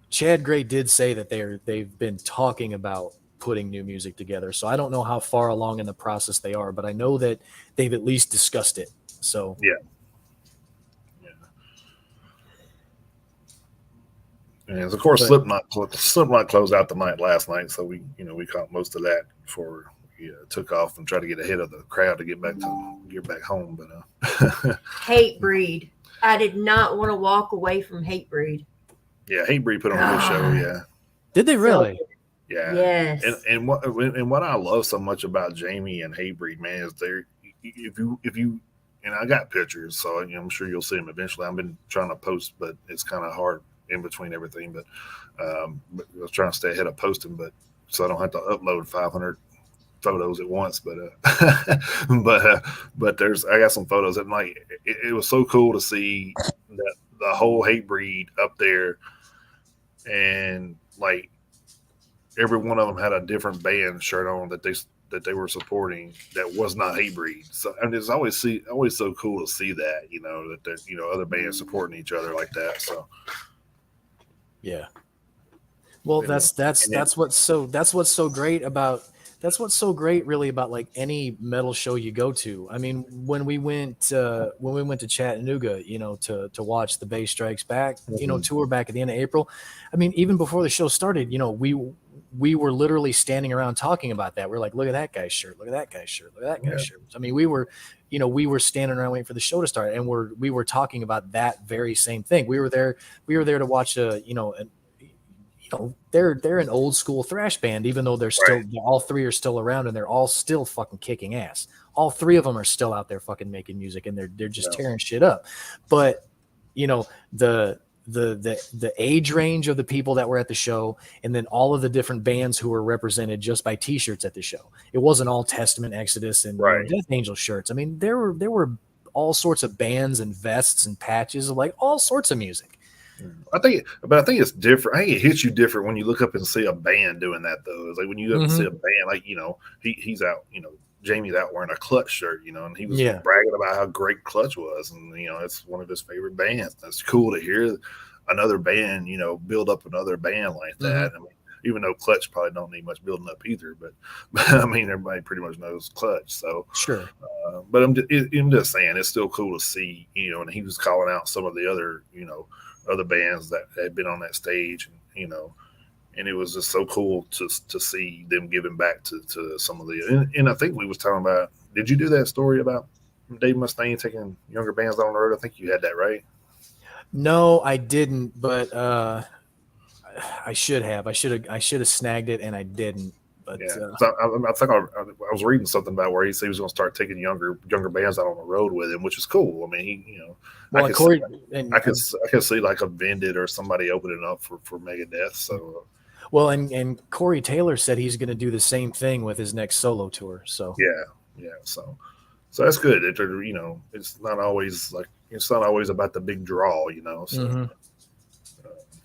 Chad Gray did say that they've been talking about putting new music together. So I don't know how far along in the process they are, but I know that they've at least discussed it. So yeah. And of course, Slipknot closed out the night last night, so we caught most of that before we took off and tried to get ahead of the crowd to get back home. But Hatebreed, I did not want to walk away from Hatebreed. Yeah, Hatebreed put on a good show. Yeah, did they really? Yeah. Yes. And what I love so much about Jamie and Hatebreed, man, is if you and I got pictures, so I'm sure you'll see them eventually. I've been trying to post, but it's kind of hard in between everything. But I was trying to stay ahead of posting, but so I don't have to upload 500 photos at once. But but I got some photos, and like it was so cool to see that the whole Hatebreed up there, and like every one of them had a different band shirt on that they were supporting that was not Hatebreed. So and it's always so cool to see that, that there's other bands supporting each other like that. So yeah. Well, that's what's so great about really about like any metal show you go to. I mean, when we went to Chattanooga, to watch the Bay Strikes Back, tour back at the end of April. I mean, even before the show started, we were literally standing around talking about that. We're like, look at that guy's shirt, look at that guy's shirt, look at that guy's shirt. I mean, we were standing around waiting for the show to start, and we were talking about that very same thing. We were there to watch they're an old school thrash band, even though they're still all three are still around and they're all still fucking kicking ass. All three of them are still out there fucking making music and they're just tearing shit up. But the age range of the people that were at the show, and then all of the different bands who were represented just by t-shirts at the show. It wasn't all Testament, Exodus, and Death Angel shirts. I mean, there were all sorts of bands and vests and patches of like all sorts of music. I think it's different. I think it hits you different when you look up and see a band doing that, though. It's like when you look and see a band, like he's out, Jamie's out wearing a Clutch shirt, and he was bragging about how great Clutch was, and it's one of his favorite bands. That's cool to hear another band, build up another band like that. I mean, even though Clutch probably don't need much building up either, but I mean, everybody pretty much knows Clutch. So sure. But I'm just saying, it's still cool to see, and he was calling out some of the other, other bands that had been on that stage, and and it was just so cool to see them giving back to some of the. And I think we was talking about. Did you do that story about Dave Mustaine taking younger bands on the road? I think you had that right. No, I didn't, but I should have. I should have snagged it, and I didn't. But so I think I was reading something about where he said he was going to start taking younger bands out on the road with him, which is cool. I mean, I could see like a Vended or somebody opening up for Megadeth. So, well, and Corey Taylor said he's going to do the same thing with his next solo tour. So yeah. So that's good. It's not always about the big draw. So.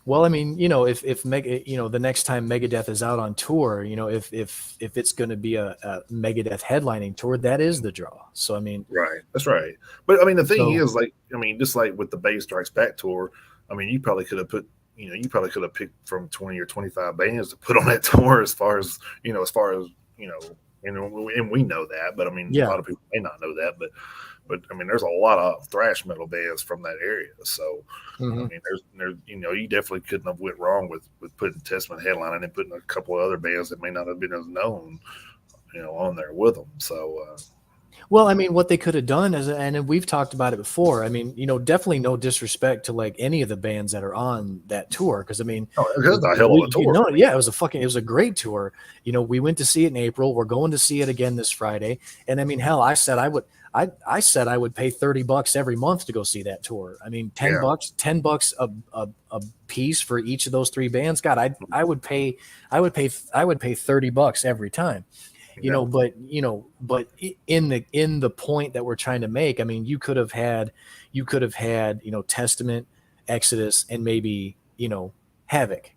Well, I mean, if the next time Megadeth is out on tour, if it's going to be a Megadeth headlining tour, that is the draw. So, I mean, right, that's right. But I mean, the thing is, like, I mean, just like with the Bay Strikes Back tour, I mean, you probably could have picked from 20 or 25 bands to put on that tour, as far as and we know that, but I mean, a lot of people may not know that, but I mean, there's a lot of thrash metal bands from that area. So, I mean, there's you definitely couldn't have went wrong with putting Testament headlining and putting a couple of other bands that may not have been as known, on there with them. So, well, I mean, what they could have done is, and we've talked about it before. I mean, definitely no disrespect to like any of the bands that are on that tour, because I mean, it was a hell of a tour. It was a great tour. We went to see it in April. We're going to see it again this Friday, and I mean, hell, I said I would pay $30 every month to go see that tour. I mean, $10 a piece for each of those three bands. God, I would pay $30 every time. But in the point that we're trying to make, I mean, you could have had Testament, Exodus, and maybe Havoc.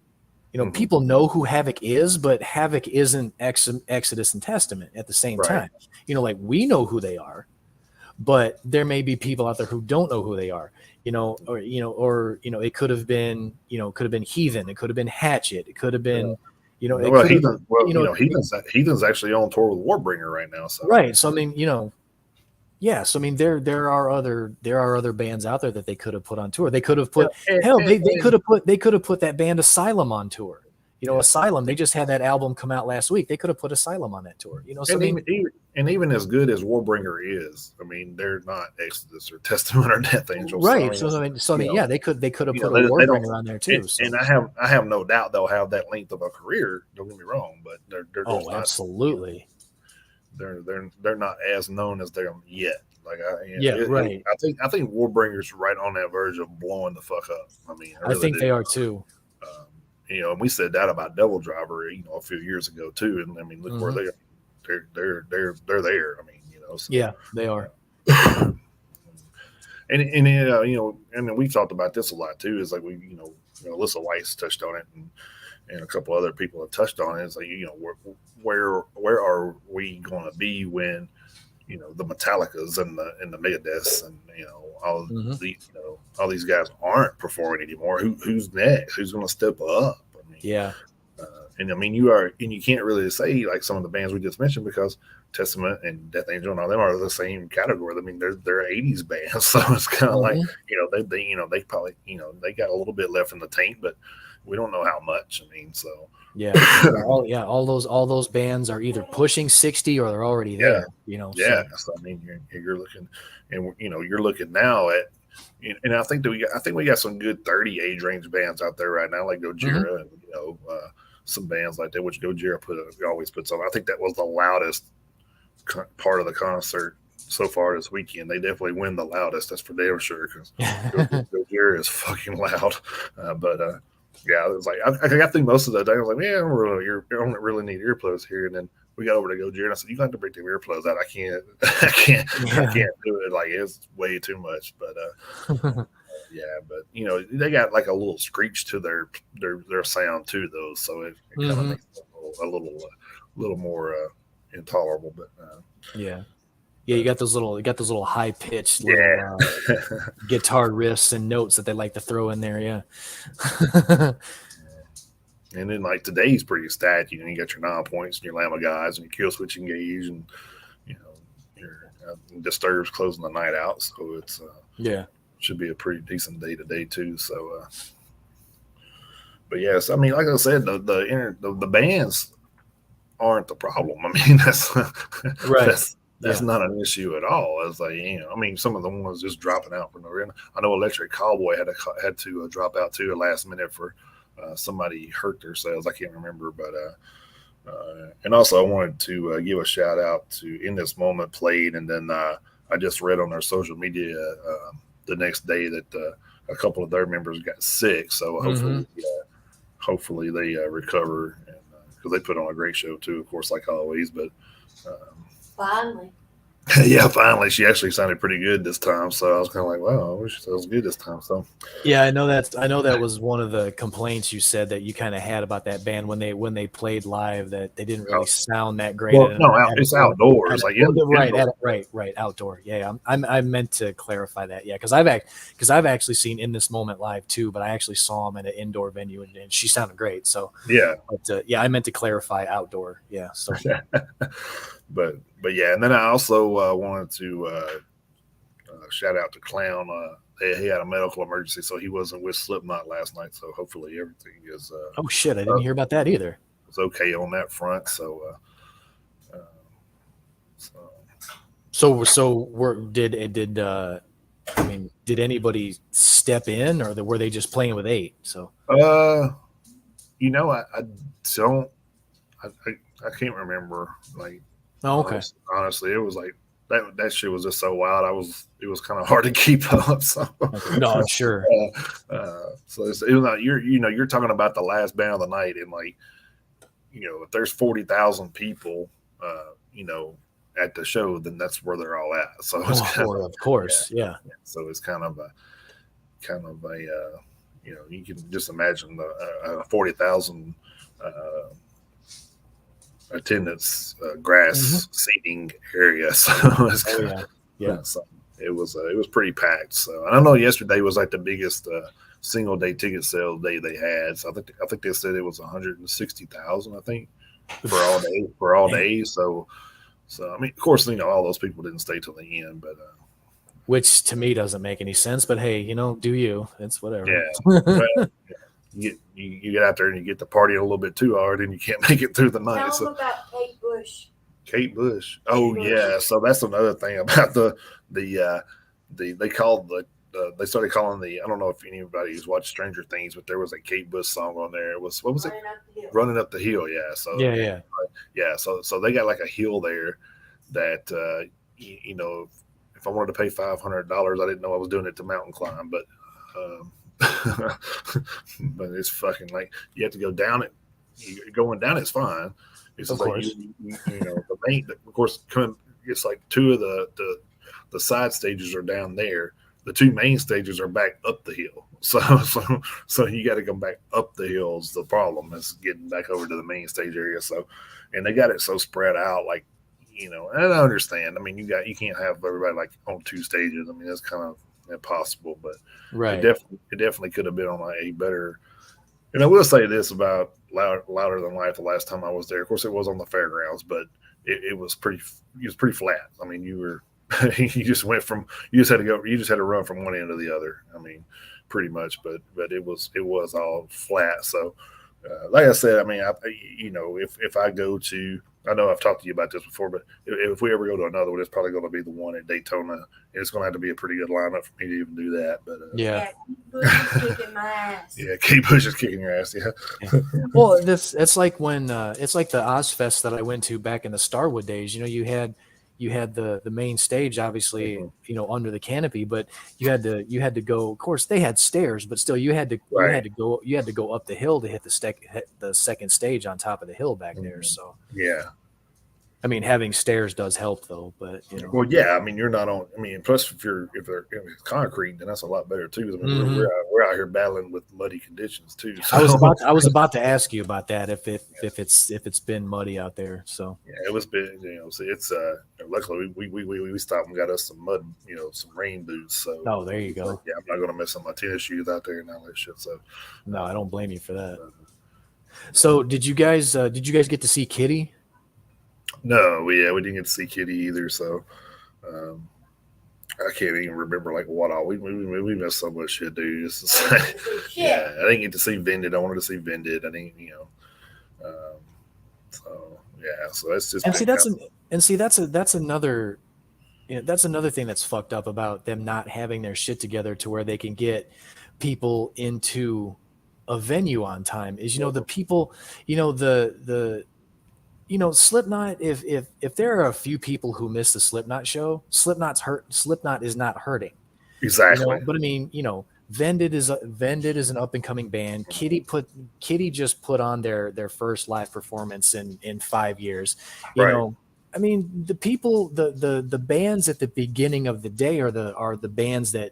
People know who Havoc is, but Havoc isn't Exodus and Testament at the same time. Like we know who they are, but there may be people out there who don't know who they are. Or it could have been Heathen, it could have been Hatchet, it could have been. Heathen's actually on tour with Warbringer right now. So right. So I mean, So I mean, there are other bands out there that they could have put on tour. They could have put they could have put that band Asylum on tour. Asylum. They just had that album come out last week. They could have put Asylum on that tour. So even as good as Warbringer is, I mean, they're not Exodus or Testament or Death Angel. Right. So I mean, they could have put a Warbringer on there too. And I have no doubt they'll have that length of a career. Don't get me wrong, but they're just not, absolutely. They're not as known as them yet. Like right. I think Warbringer's right on that verge of blowing the fuck up. I mean, I think they are too. And we said that about Devil Driver, a few years ago too. And I mean, look where they're there. I mean, so, yeah, they are. And then we talked about this a lot too. Is like Alyssa Weiss touched on it, and and a couple other people have touched on it. It's like, where are we going to be when the Metallicas and the Megadeths and all Mhm. these all these guys aren't performing anymore? Who's next? Who's going to step up? I mean, Yeah. and I mean, you can't really say like some of the bands we just mentioned, because Testament and Death Angel and all them are the same category. I mean, they're 80s bands, so it's kind of like they probably they got a little bit left in the tank, but we don't know how much. I mean, so Yeah. All those bands are either pushing 60 or they're already there. yeah. So I mean, you're looking, and you're looking now at. And I think we got some good 30 age range bands out there right now, like Gojira and some bands like that, which Gojira always puts on. I think that was the loudest part of the concert so far this weekend. They definitely win the loudest. That's for damn sure, because Gojira is fucking loud. Yeah, it was like I think most of the day I was like, yeah, you don't really need earplugs here. And then we got over to Gojira, and I said, you got to break the earplugs out. I can't do it. Like, it's way too much. But yeah, but they got like a little screech to their sound too, though. So it kind of makes it a little more intolerable. But yeah, you got those little high pitched guitar riffs and notes that they like to throw in there. Yeah. And then like today's pretty static. You got your 9 points and your Lamb of Guys and your kill switch engage, and your Disturbs closing the night out. So it's should be a pretty decent day today too. So, but yes, I mean, like I said, the bands aren't the problem. I mean, that's right. That's not an issue at all. It's like, I mean, some of the ones just dropping out for no reason. I know Electric Cowboy had to drop out too at last minute for somebody hurt themselves. I can't remember, but and also I wanted to give a shout out to In This Moment Played, and then I just read on their social media the next day that a couple of their members got sick. So hopefully they recover, because they put on a great show too, of course, like always. But finally. Yeah, finally, she actually sounded pretty good this time. So I was kind of like, wow, I wish it was good this time. So yeah, I know that was one of the complaints you said that you kind of had about that band when they played live, that they didn't really sound that great. Well, it's outdoors, right, outdoor. Yeah, I meant to clarify that. Yeah, because I've actually seen In This Moment live too, but I actually saw them at an indoor venue, and she sounded great. So yeah, but I meant to clarify outdoor. Yeah, so. But yeah, and then I also wanted to shout out to Clown. He had a medical emergency, so he wasn't with Slipknot last night. So hopefully everything is. Oh shit! I didn't hear about that either. It's okay on that front. So. Did anybody step in, or were they just playing with 8? So. I don't. I can't remember. Like. Oh, okay. Honestly, it was like that shit was just so wild. It was kind of hard to keep up. So no, I'm sure. So even though you're talking about the last band of the night, and like, if there's 40,000 people, at the show, then that's where they're all at. So it's of course, yeah. So it's kind of a you can just imagine the 40,000. Attendance grass seating area, so it's so it was pretty packed. So I don't know, yesterday was like the biggest single day ticket sales day they had. So I think they said it was 160,000, I think, for all day. So I mean, of course, all those people didn't stay till the end, but which to me doesn't make any sense. But hey, do you? It's whatever. Yeah. You get out there and you get to party a little bit too hard, and you can't make it through the night. Tell them about Kate Bush. Kate Bush. Oh yeah. So that's another thing about they called they started calling I don't know if anybody's watched Stranger Things, but there was a Kate Bush song on there. It was, what was it? Running Up the Hill. Yeah. So yeah. So they got like a hill there that if I wanted to pay $500, I didn't know I was doing it to mountain climb, but. But it's fucking like you have to go down it. Going down it's fine. It's of like course. The main, of course, it's like two of the side stages are down there. The two main stages are back up the hill. So you got to come back up the hills. The problem is getting back over to the main stage area. So, and they got it so spread out, like, and I understand. I mean, you can't have everybody like on 2 stages. I mean, that's kind of impossible, but Right. it definitely could have been on a better. And I will say this about Louder Than Life. The last time I was there, of course, it was on the fairgrounds, but it was pretty flat. I mean, you just had to run from one end to the other. I mean, pretty much, but it was all flat. So, like I said, I mean, if I go to, I know I've talked to you about this before, but if we ever go to another one, it's probably going to be the one at Daytona. It's going to have to be a pretty good lineup for me to even do that. But Yeah. Bush is kicking my ass. yeah, Kate Bush is kicking your ass. Yeah. Well, it's like when it's like the Ozfest that I went to back in the Starwood days. You had the main stage, obviously, Mhm. under the canopy, but you had to go. Of course, they had stairs, but still, you had to go up the hill to hit the second stage on top of the hill back there. Mhm. So, Yeah. I mean, having stairs does help, though. But Well, yeah. I mean, you're not on. I mean, plus if it's concrete, then that's a lot better too. I mean, we're out here battling with muddy conditions too. So. I was about to ask you about that if it's been muddy out there. So Yeah, it was big. So it's luckily we stopped and got us some mud, some rain boots. So there you go. Yeah, I'm not gonna mess up my tennis shoes out there and all that shit. So no, I don't blame you for that. So did you guys get to see Kitty? No, we didn't get to see Kitty either. So I can't even remember like what all we missed so much shit, dude. Yeah, I didn't get to see Vended. I wanted to see Vended. I didn't, so yeah, so that's just that's another that's another thing that's fucked up about them not having their shit together to where they can get people into a venue on time. Is the people, the Slipknot, if there are a few people who miss the Slipknot show, Slipknot is not hurting. exactly. But I mean, Vended is an up and coming band. Kitty just put on their first live performance in 5 years. Right. I mean, the people, the bands at the beginning of the day are the bands that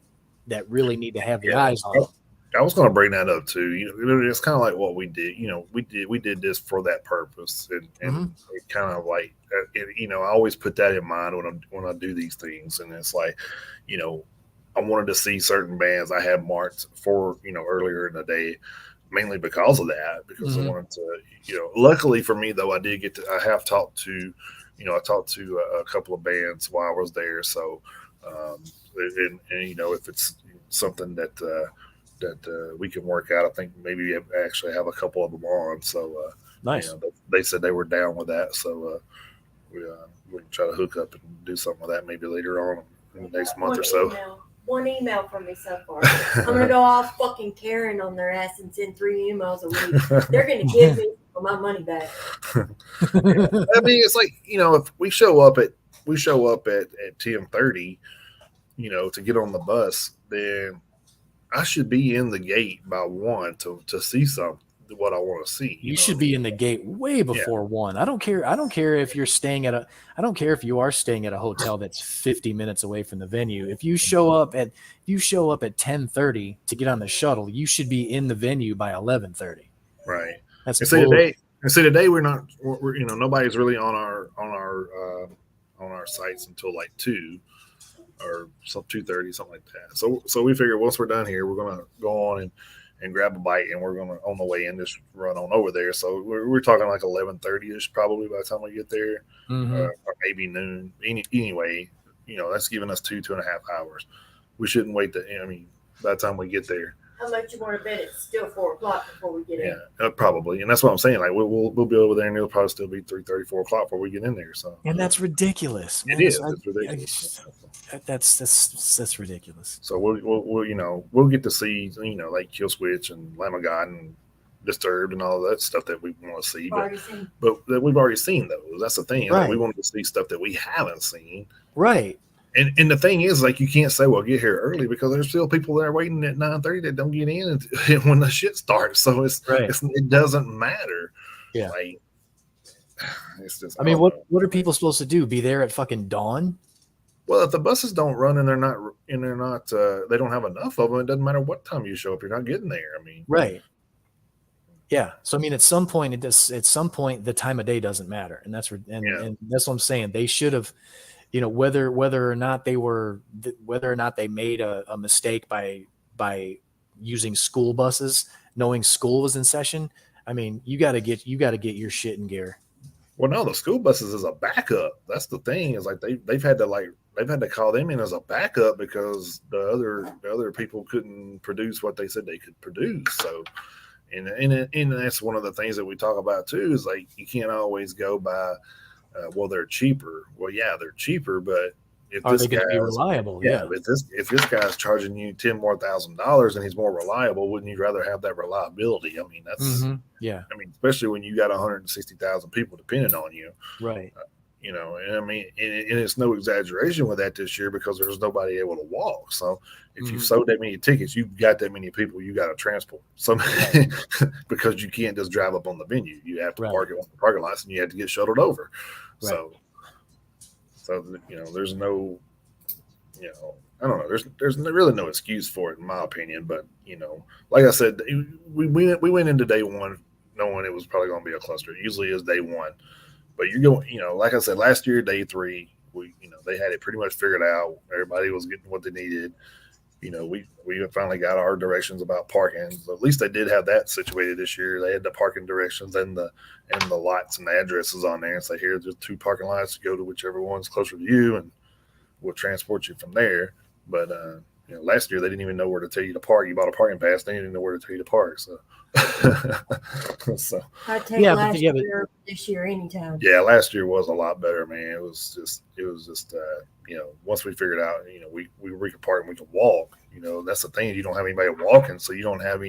really need to have the eyes on. I was going to bring that up too. It's kind of like what we did. We did this for that purpose, and it kind of like, I always put that in mind when I do these things, and it's like, I wanted to see certain bands I had marked for, earlier in the day, mainly because of that, because I wanted to, luckily for me though, I have talked to, I talked to a couple of bands while I was there. So, and if it's something that we can work out, I think maybe actually have a couple of them on. So, nice. They said they were down with that. So, we can try to hook up and do something with that maybe later on in the next month or so. One email from me so far. I'm gonna go all fucking Karen on their ass and send 3 emails a week. They're gonna give me my money back. I mean, it's like, if we show up at 10:30, to get on the bus, then I should be in the gate by 1 to see what I want to see. You should be in the gate way before 1. I don't care if you're staying at I don't care if you are staying at a hotel that's 50 minutes away from the venue. If you show up at 10:30 to get on the shuttle, you should be in the venue by 11:30. Right. That's today we're nobody's really on our sites until like 2 or 2:30, something like that. So we figure once we're done here, we're gonna go on and grab a bite, and we're gonna on the way in just run on over there. So we're talking like 11:30ish probably by the time we get there, or maybe noon. Anyway, that's giving us 2.5 hours. We shouldn't wait by the time we get there. How much you want to bet it's still 4 o'clock before we get in? Yeah, probably, and that's what I'm saying. Like we'll be over there, and it'll probably still be 3:30, 4 o'clock before we get in there. So, and that's ridiculous. It is. It's ridiculous. That's ridiculous. So we'll get to see like Killswitch and Lamb of God and Disturbed and all that stuff that we want to see, but that we've already seen those. That's the thing. Right. Like, we wanted to see stuff that we haven't seen. Right. And the thing is, like, you can't say, well, get here early, because there's still people there waiting at 9:30 that don't get in when the shit starts. So it doesn't matter. Yeah. Like, it's just. I mean, what are people supposed to do? Be there at fucking dawn? Well, if the buses don't run and they don't have enough of them, it doesn't matter what time you show up, you're not getting there. I mean, Right. Yeah. So I mean, at some point, at some point, the time of day doesn't matter, and and that's what I'm saying. They should have, whether or not they made a mistake by using school buses, knowing school was in session. I mean, you got to get your shit in gear. Well, no, the school buses is a backup. That's the thing. Is like they've had to call them in as a backup because the other people couldn't produce what they said they could produce. So, and that's one of the things that we talk about too. Is like you can't always go by, well, they're cheaper. Well, yeah, they're cheaper, but if Are they going to be reliable? Yeah. If this guy's charging you $10,000 and he's more reliable, wouldn't you rather have that reliability? I mean, that's yeah. I mean, especially when you got 160,000 people depending on you, right? And I mean, and it's no exaggeration with that this year because there's nobody able to walk. So if you've sold that many tickets, you've got that many people you got to transport. So because you can't just drive up on the venue, you have to park it on the parking lots and you have to get shuttled over. Right. So there's no, I don't know. There's really no excuse for it in my opinion. But like I said, we went into day one knowing it was probably going to be a cluster. It usually is day one, but you're going. Like I said, last year day three, they had it pretty much figured out. Everybody was getting what they needed. We finally got our directions about parking. So at least they did have that situated this year. They had the parking directions and the lots and the addresses on there and say, here's the 2 parking lots. Go to whichever one's closer to you, and we'll transport you from there. But last year they didn't even know where to tell you to park. You bought a parking pass, they didn't even know where to tell you to park. So, I take last year this year anytime. Yeah, last year was a lot better, man. It was just once we figured out, we could park and we could walk. That's the thing. You don't have anybody walking, so you don't have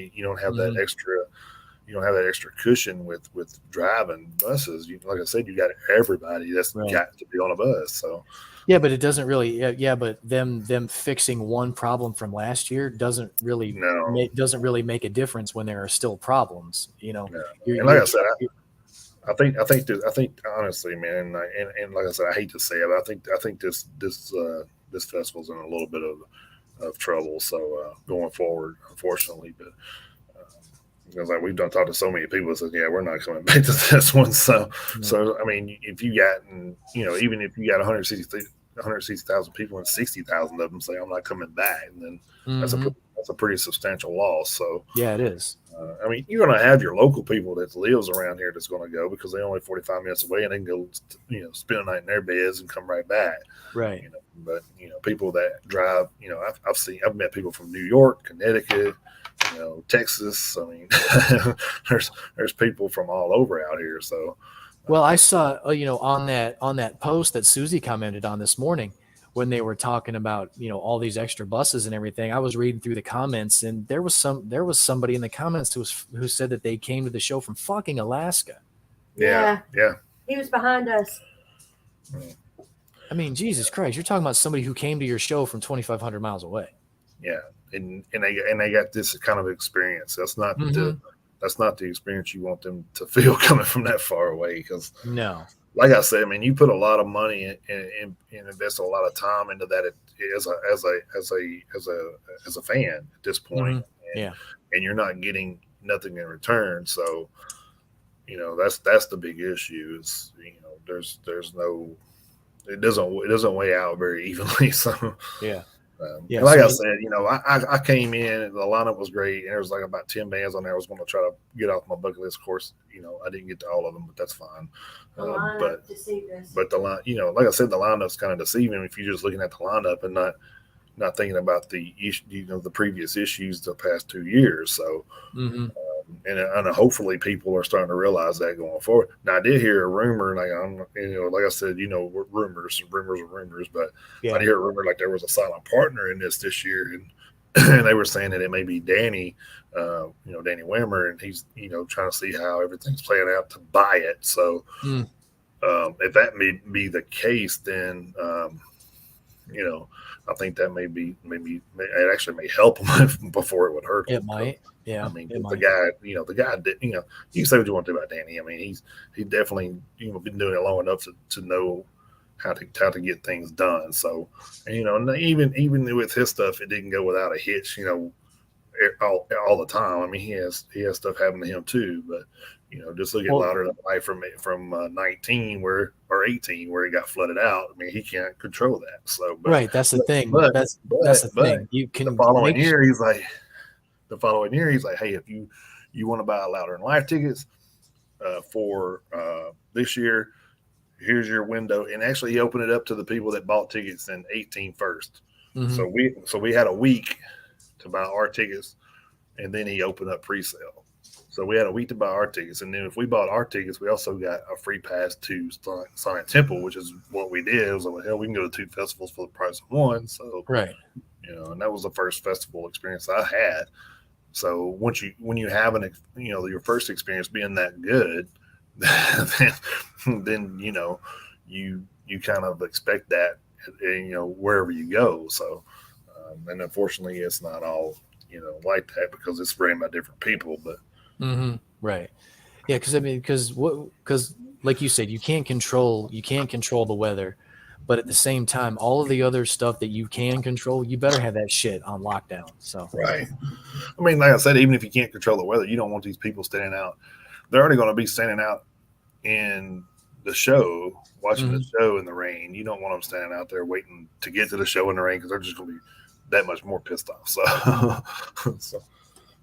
that extra cushion with driving buses. Like I said, you got everybody that's got to be on a bus. So. Yeah, but it doesn't really. Yeah, but them fixing one problem from last year doesn't really make a difference when there are still problems. And like I said, I think honestly, man, and like I said, I hate to say it, but I think this festival's in a little bit of trouble. So going forward, unfortunately, but. Because like we've talked to so many people that said, yeah, we're not coming back to this one. So I mean, if you got, even if you got 160,000 people and 60,000 of them say I'm not coming back, and then that's a pretty substantial loss. So yeah, it is. I mean, you're going to have your local people that lives around here that's going to go because they're only 45 minutes away and they can go, spend a night in their beds and come right back. Right. But people that drive, I've met people from New York, Connecticut. Texas. I mean, there's people from all over out here. So, well, I saw on that post that Susie commented on this morning when they were talking about all these extra buses and everything. I was reading through the comments, and there was somebody in the comments who said that they came to the show from fucking Alaska. Yeah. He was behind us. I mean, Jesus Christ, you're talking about somebody who came to your show from 2,500 miles away. Yeah. And they got this kind of experience. That's not the experience you want them to feel coming from that far away. Because like I said, I mean, you put a lot of money and invest a lot of time into that as a fan at this point. And you're not getting nothing in return. So that's the big issue. Is there's no, it doesn't weigh out very evenly. So like I said, I came in and the lineup was great, and there was like about 10 bands on there. I was going to try to get off my bucket list. Of course, I didn't get to all of them, but that's fine. But the line, like I said, the lineup's kind of deceiving if you're just looking at the lineup and not thinking about the issue, the previous issues the past 2 years. So, and hopefully people are starting to realize that going forward. Now, I did hear a rumor, like I said, rumors are rumors, but I did hear a rumor like there was a silent partner in this year, and they were saying that it may be Danny, Danny Wimmer, and he's trying to see how everything's playing out to buy it. So, if that may be the case, then I think that maybe it actually may help him before it would hurt him. It might. Yeah. I mean, the guy did, you can say what you want to about Danny. I mean, he definitely, been doing it long enough to know how to get things done. So, and, and even with his stuff, it didn't go without a hitch. All the time. I mean, he has stuff happen to him too. But just look at Louder Than Life from 19 or 18 where he got flooded out. I mean, he can't control that. So, right, that's the thing. But that's the thing. You can the following year, he's like, hey, if you want to buy Louder Than Life tickets for this year, here's your window. And actually, he opened it up to the people that bought tickets in 18 first. Mm-hmm. So we had a week to buy our tickets, and then he opened up pre-sale. So we had a week to buy our tickets, and then if we bought our tickets, we also got a free pass to Sonic Temple, which is what we did. It was like, hell, we can go to 2 festivals for the price of 1. So right, and that was the first festival experience I had. So when you have your first experience being that good, then you kind of expect that, wherever you go. So. And unfortunately, it's not all like that because it's ran by different people. But right, yeah, because like you said, you can't control the weather, but at the same time, all of the other stuff that you can control, you better have that shit on lockdown. So right, I mean, like I said, even if you can't control the weather, you don't want these people standing out. They're already going to be standing out in the show, watching the show in the rain. You don't want them standing out there waiting to get to the show in the rain because they're just going to be that much more pissed off. So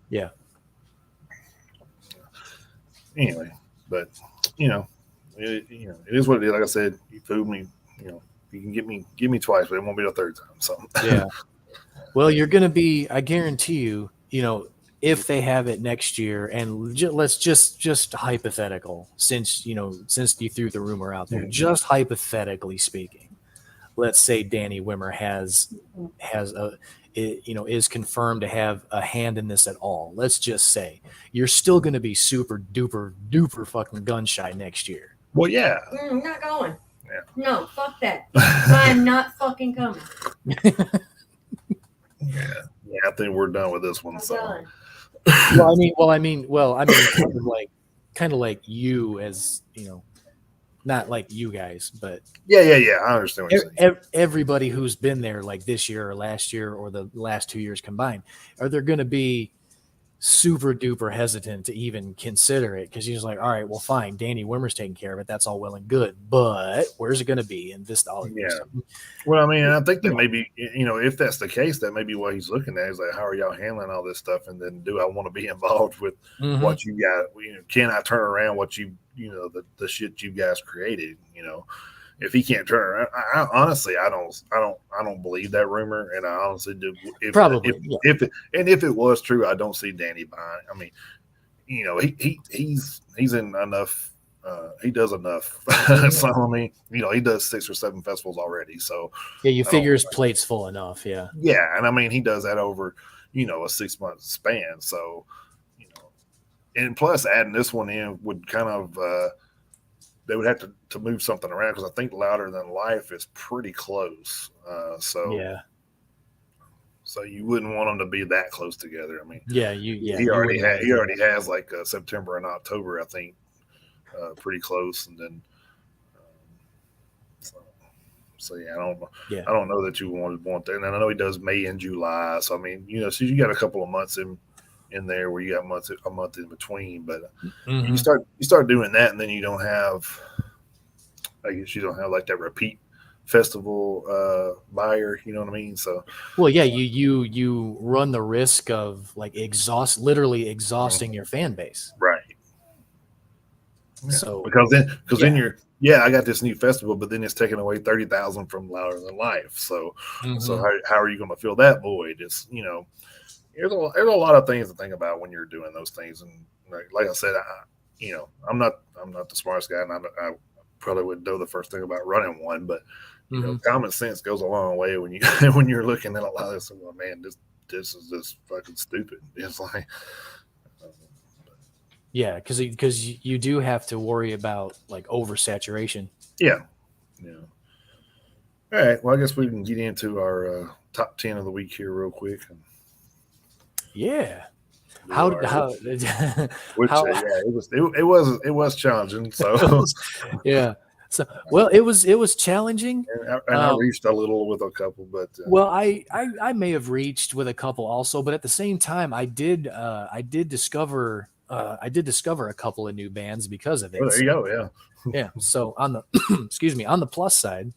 yeah. Anyway, but it is what it is. Like I said, you fooled me. You can get me twice, but it won't be the third time. So yeah. Well, you're gonna be. I guarantee you. If they have it next year, and let's just hypothetical, since you threw the rumor out there, just hypothetically speaking. Let's say Danny Wimmer is confirmed to have a hand in this at all. Let's just say you're still going to be super duper fucking gun shy next year. Well, yeah. I'm not going. Yeah. No, fuck that. I'm not fucking coming. Yeah, I think we're done with this one. I'm so. done. Well, I mean, kind of like you as not like you guys, but yeah. I understand what you're saying. Everybody who's been there, like this year or last year or the last 2 years combined, are they going to be super duper hesitant to even consider it? Because he's like, all right, well, fine, Danny Wimmer's taking care of it. That's all well and good, but where's it going to be? And this all. Yeah. Well, I mean, I think that maybe if that's the case, that may be what he's looking at. Is like, how are y'all handling all this stuff? And then, do I want to be involved with what you got? Can I turn around what you the shit you guys created? If he can't turn around, I honestly, I don't believe that rumor, and I honestly do. If it was true, I don't see Danny buying. I mean, he's in enough. He does enough. So I mean, he does 6 or 7 festivals already. So yeah, you figure his plate's full enough. Yeah. Yeah, and I mean, he does that over a 6-month span. So and plus adding this one in would kind of. They would have to move something around because I think Louder Than Life is pretty close. So you wouldn't want them to be that close together. I mean, he already has like September and October, I think, pretty close, and then so yeah, I don't know. Yeah. I don't know that you want that, and I know he does May and July. So I mean, so you got a couple of months in there where you got a month in between, but you start doing that, and then you don't have, I guess you don't have like that repeat festival buyer, you know what I mean? So well, yeah, you run the risk of like literally exhausting your fan base, right? Yeah. So because then you're I got this new festival, but then it's taking away 30,000 from Louder Than Life. So so how are you going to fill that void? It's There's a lot of things to think about when you're doing those things, and like I said, I'm not the smartest guy, and I probably wouldn't know the first thing about running one, but common sense goes a long way when you when you're looking at a lot of this. And man, this is just fucking stupid. It's like, yeah, because you do have to worry about like oversaturation. Yeah. All right. Well, I guess we can get into our top 10 of the week here real quick. Yeah. It was challenging. So yeah. So, well, it was challenging. And I reached a little with a couple, but Well, I may have reached with a couple also, but at the same time, I did discover a couple of new bands because of it. there you go. Yeah. Yeah. So on the excuse me, on the plus side,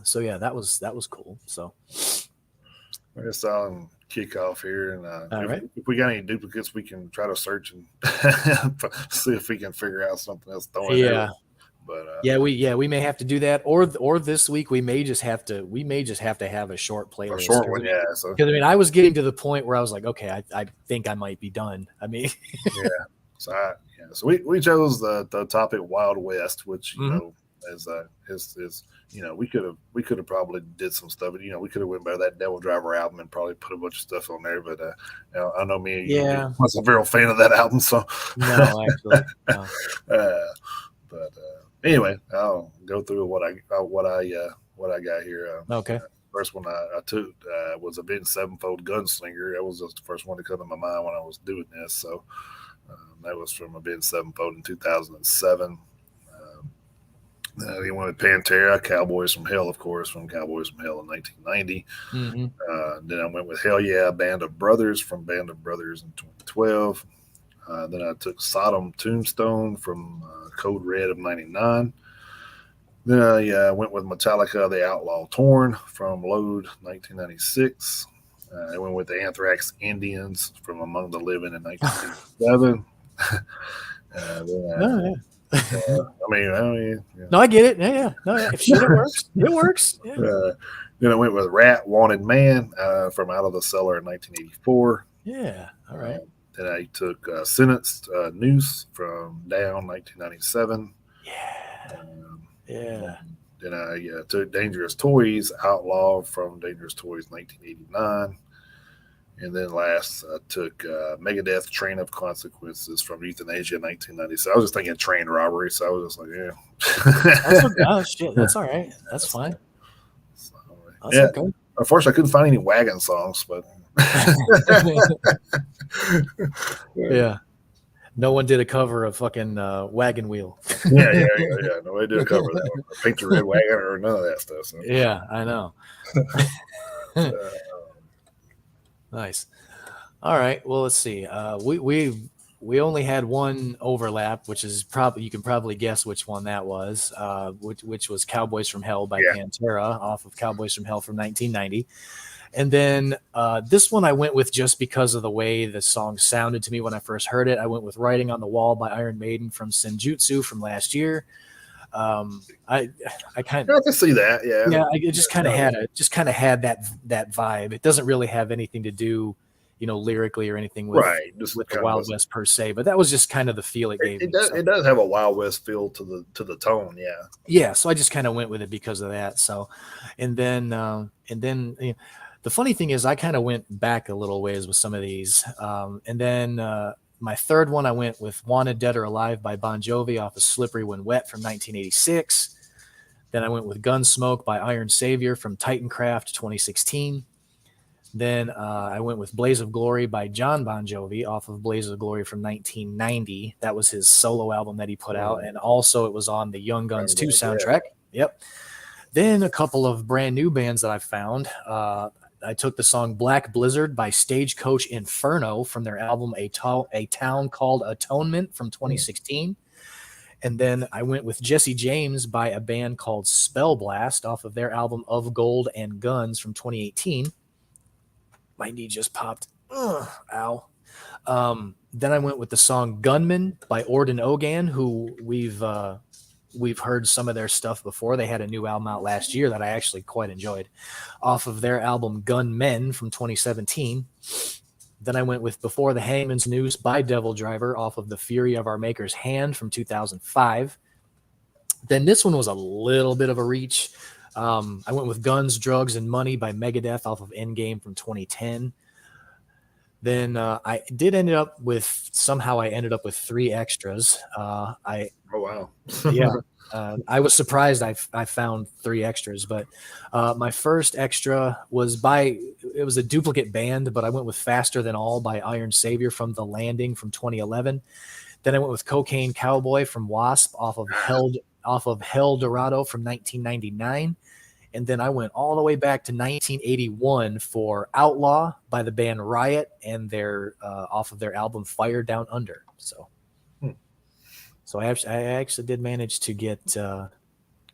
so yeah, that was cool. So I guess I'll kick off here, and all right. if we got any duplicates, we can try to search and see if we can figure out something else. Yeah. But we may have to do that, or this week we may just have to have a short playlist. a short one, yeah. So because I mean, I was getting to the point where I was like, okay, I think I might be done. I mean, yeah. So we chose the topic Wild West, which you know as his we could have probably did some stuff, but we could have went by that Devil Driver album and probably put a bunch of stuff on there. But I know me, yeah, I wasn't a real fan of that album, so no, actually, no. But anyway, I'll go through what I got here. Okay. First one I took was a Ben Sevenfold Gunslinger. That was just the first one to come to my mind when I was doing this. So that was from a Ben Sevenfold in 2007. He went with Pantera, Cowboys from Hell, of course, from Cowboys from Hell in 1990. Then I went with Hell Yeah, Band of Brothers from Band of Brothers in 2012. Then I took Sodom Tombstone from Code Red of 99. Then I went with Metallica, The Outlaw Torn from Load 1996. I went with the Anthrax Indians from Among the Living in 1987. No, I get it. Yeah. No, if shit, it works. It works. Yeah. Then I went with Rat Wanted Man from Out of the Cellar in 1984. Yeah. All right. Then I took Sentenced Noose from Down 1997. Yeah. Then I took Dangerous Toys Outlaw from Dangerous Toys 1989. And then last, I took Megadeth Train of Consequences from Euthanasia 1990. I was just thinking train robbery, so I was just like, yeah. Oh, shit. That's all right. That's fine. That's yeah. okay. Unfortunately, I couldn't find any wagon songs, but yeah. No one did a cover of fucking Wagon Wheel. Yeah. Nobody did a cover of that one. Paint Your Red Wagon or none of that stuff. So. Yeah, I know. Nice. All right. Well, let's see. We only had one overlap, which is probably, you can probably guess which one that was, which was Cowboys from Hell by Pantera off of Cowboys from Hell from 1990. And then this one I went with just because of the way the song sounded to me when I first heard it. I went with Writing on the Wall by Iron Maiden from Senjutsu from last year. I kind of can see that. Yeah. It just kind of had that vibe. It doesn't really have anything to do, lyrically or anything with the Wild West per se, but that was just kind of the feel it gave. It does have a Wild West feel to the tone. Yeah. Yeah. So I just kind of went with it because of that. So, and then the funny thing is I kind of went back a little ways with some of these. And then my third one, I went with Wanted Dead or Alive by Bon Jovi off of Slippery When Wet from 1986. Then I went with Gunsmoke by Iron Savior from Titancraft 2016. Then I went with Blaze of Glory by John Bon Jovi off of Blaze of Glory from 1990. That was his solo album that he put out. And also it was on the Young Guns 2 soundtrack. Yep. Then a couple of brand new bands that I found. I took the song Black Blizzard by Stagecoach Inferno from their album A Town Called Atonement from 2016. And then I went with Jesse James by a band called Spellblast off of their album Of Gold and Guns from 2018. My knee just popped. Ow. Then I went with the song Gunman by Orden Ogan, who we've heard some of their stuff before. They had a new album out last year that I actually quite enjoyed off of their album Gunmen from 2017. Then I went with Before the Hangman's Noose by Devil Driver off of The Fury of Our Maker's Hand from 2005. Then this one was a little bit of a reach. I went with Guns, Drugs, and Money by Megadeth off of Endgame from 2010. Then I ended up with three extras. Oh, wow. Yeah. I was surprised I found three extras, but my first extra was it was a duplicate band, but I went with Faster Than All by Iron Savior from The Landing from 2011. Then I went with Cocaine Cowboy from Wasp off of off of Hell Dorado from 1999. And then I went all the way back to 1981 for Outlaw by the band Riot, and their off of their album Fire Down Under. So, so I actually did manage to get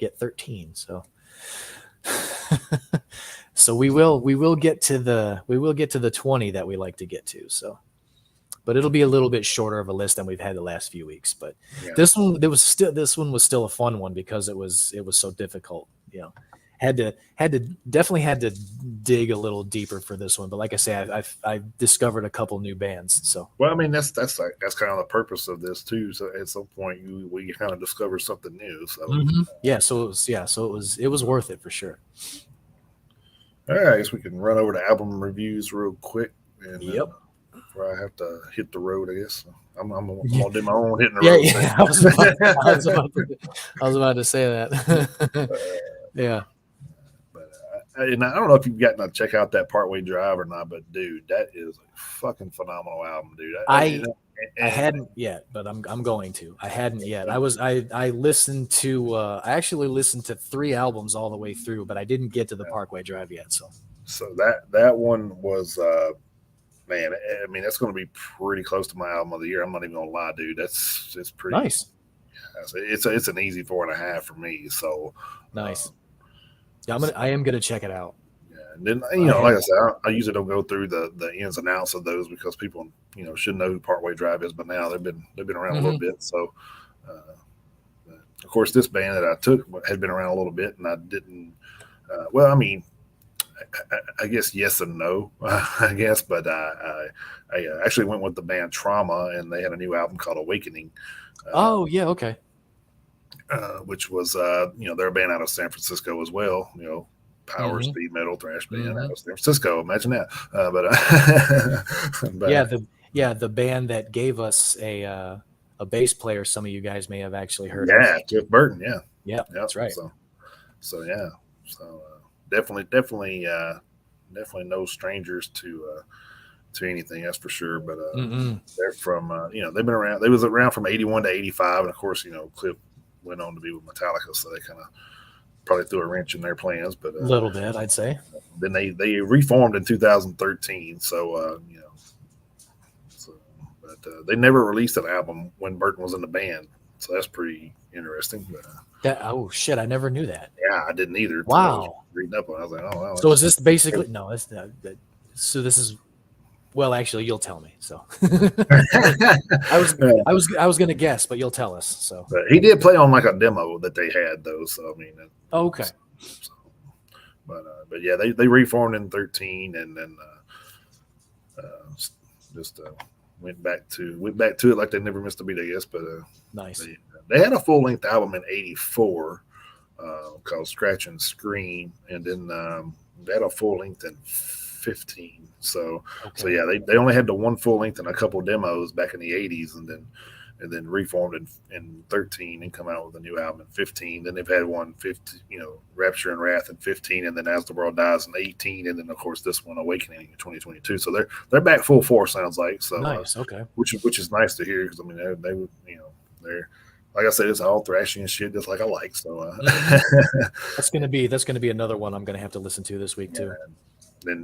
13. So, so we will get to the 20 that we like to get to. So, but it'll be a little bit shorter of a list than we've had the last few weeks. But this one was still a fun one because it was so difficult. You know, definitely had to dig a little deeper for this one. But like I say, I've discovered a couple new bands. So well, I mean that's kind of the purpose of this too. So at some point we kind of discover something new. So it was worth it for sure. All right, I guess we can run over to album reviews real quick. And, yep. Before I have to hit the road, I guess I'm gonna do my own hitting the road. Yeah, I was about to say that. Yeah. And I don't know if you've gotten to check out that Partway Drive or not, but dude, that is a fucking phenomenal album, dude. I hadn't yet, but I'm going to. I hadn't yet. I listened to I actually listened to 3 albums all the way through, but I didn't get to the Parkway Drive yet. So that one was man, I mean that's going to be pretty close to my album of the year. I'm not even gonna lie, dude. It's pretty nice. It's an easy 4.5 for me. So nice. Yeah, I am gonna check it out. Yeah, and then like I said, I usually don't go through the ins and outs of those because people should know who Partway Drive is, but now they've been around a little bit. So, of course, this band that I took had been around a little bit, and I didn't. Well, I mean, I guess yes and no, I guess, but I actually went with the band Trauma, and they had a new album called Awakening. Oh yeah, okay. Which was they're a band out of San Francisco as well. Power speed metal thrash band out of San Francisco. Imagine that. But the band that gave us a bass player. Some of you guys may have actually heard. Yeah, Jeff Burton. Yeah, that's right. So definitely no strangers to anything, that's for sure. But they're from they've been around. They was around from 81 to 85, and of course Cliff went on to be with Metallica, so they kind of probably threw a wrench in their plans. But a little bit, I'd say. Then they reformed in 2013. So but they never released an album when Burton was in the band. So that's pretty interesting. But, oh shit! I never knew that. Yeah, I didn't either. Wow. I was reading up on it. I was like, oh wow. So is this basically no? It's so this is. Well, actually, you'll tell me. So I was gonna guess, but you'll tell us. So but he did play on like a demo that they had, though. So I mean, okay. So, but yeah, they reformed in 13, and then just went back to it like they never missed a beat, I guess. But nice. They had a full length album in '84 called Scratch and Scream, and then they had a full length in 15. So yeah, they only had the one full length and a couple demos back in the 80s, and then reformed in 13 and come out with a new album in 15. Then they've had one 15, Rapture and Wrath in 15, and then As the World Dies in 18, and then of course this one Awakening in 2022. So they're back full force, sounds like. So nice, okay. Which is nice to hear, because I mean they're like I said, it's all thrashy and shit, just like I like. So that's gonna be another one I'm gonna have to listen to this week too. Then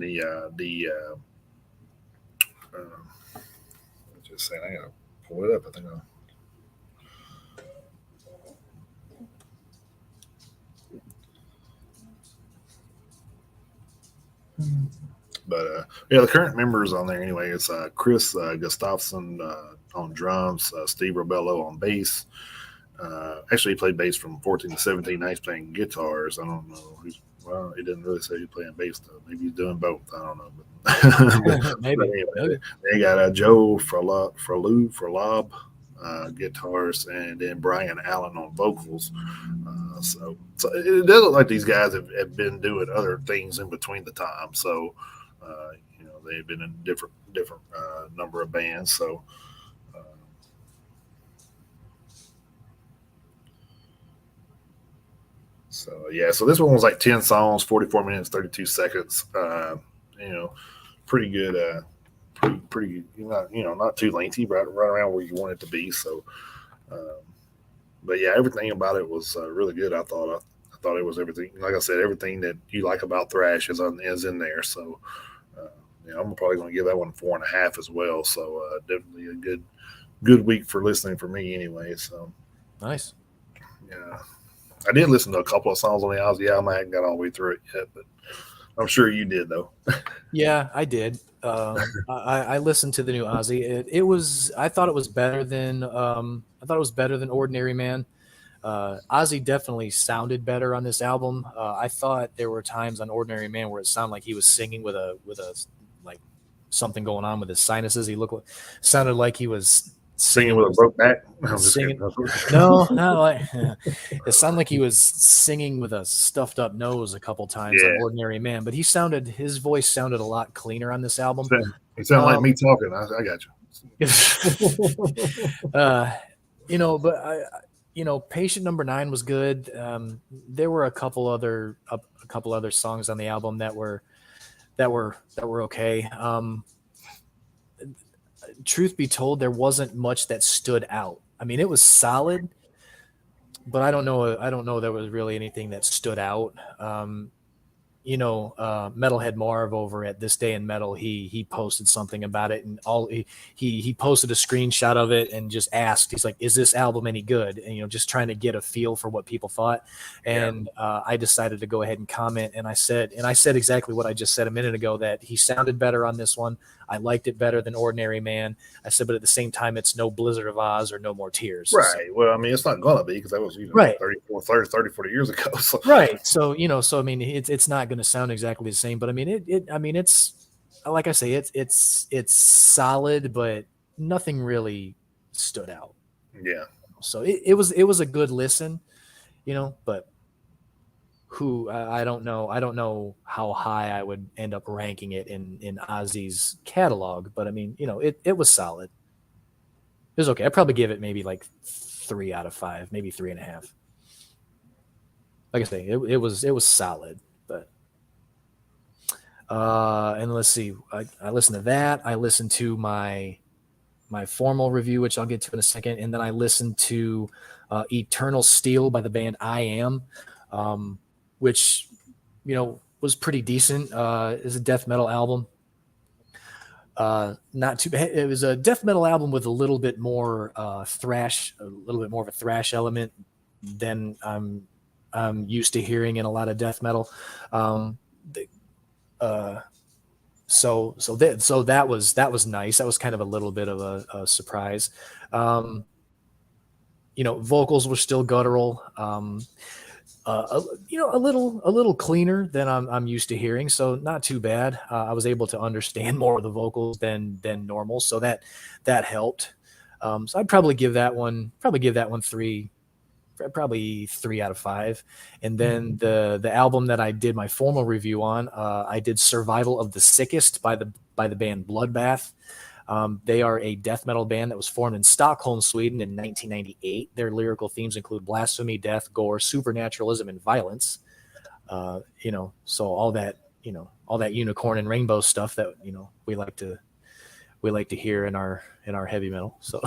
just saying, I gotta pull it up. I think But the current members on there anyway. It's Chris Gustafson on drums, Steve Robello on bass. Actually, he played bass from 14 to 17. Now he's playing guitars. I don't know. Well, he didn't really say he's playing bass, though. Maybe he's doing both. I don't know. But, maybe. Anyway, they got Joe Frolab, guitars, and then Brian Allen on vocals. So it does look like these guys have been doing other things in between the time. So, they've been in different number of bands. So, so this one was like 10 songs, 44 minutes, 32 seconds. Pretty good. Pretty not too lengthy, right around where you want it to be. So, but yeah, everything about it was really good. I thought it was everything. Like I said, everything that you like about thrash is in there. So uh, yeah, I'm probably going to give that one 4.5 as well. So definitely a good week for listening for me anyway. So Nice. yeah, I did listen to a couple of songs on the Ozzy album. I haven't got all the way through it yet, but I'm sure you did though. Yeah, I did. I listened to the new Ozzy. I thought it was better than Ordinary Man. Ozzy definitely sounded better on this album. I thought there were times on Ordinary Man where it sounded like he was singing with a like something going on with his sinuses. Sounded like he was Singing with a broke back. I'm just singing. kidding. No, not like it sounded like he was singing with a stuffed up nose a couple times on Yeah. Ordinary Man, but his voice sounded a lot cleaner on this album. It sounded like me talking. I got you. Patient Number 9 was good. There were a couple other songs on the album that were okay. Truth be told, there wasn't much that stood out. I mean, it was solid, but I don't know there was really anything that stood out. Metalhead Marv over at This Day in Metal, he posted something about it, and he posted a screenshot of it and just asked, he's like, is this album any good? And just trying to get a feel for what people thought. And I decided to go ahead and comment, and I said exactly what I just said a minute ago, that he sounded better on this one. I liked it better than Ordinary Man. I said, but at the same time, it's no Blizzard of Oz or No More Tears. Right. So, well, I mean, it's not going to be, because that was right. 30, 40 years ago. So. Right. So, I mean, it's not going to sound exactly the same, but I mean, it's like I say, it's solid, but nothing really stood out. Yeah. So it was a good listen, but I don't know how high I would end up ranking it in Ozzy's catalog, but I mean, it was solid. It was okay. I'd probably give it maybe like 3 out of 5, maybe 3.5. Like I say, it was solid, but and let's see, I listened to that. I listened to my formal review, which I'll get to in a second, and then I listened to Eternal Steel by the band I Am, which was pretty decent. Is a death metal album. Not too bad. It was a death metal album with a little bit more thrash, a little bit more of a thrash element than I'm used to hearing in a lot of death metal. So that was nice. That was kind of a little bit of a surprise. Vocals were still guttural. A little cleaner than I'm used to hearing, so not too bad. I was able to understand more of the vocals than normal, so that helped. So I'd probably give that one 3, probably 3 out of 5. And then the album that I did my formal review on, I did Survival of the Sickest by the band Bloodbath. They are a death metal band that was formed in Stockholm, Sweden in 1998. Their lyrical themes include blasphemy, death, gore, supernaturalism, and violence. So all that unicorn and rainbow stuff that we like to hear in our heavy metal. So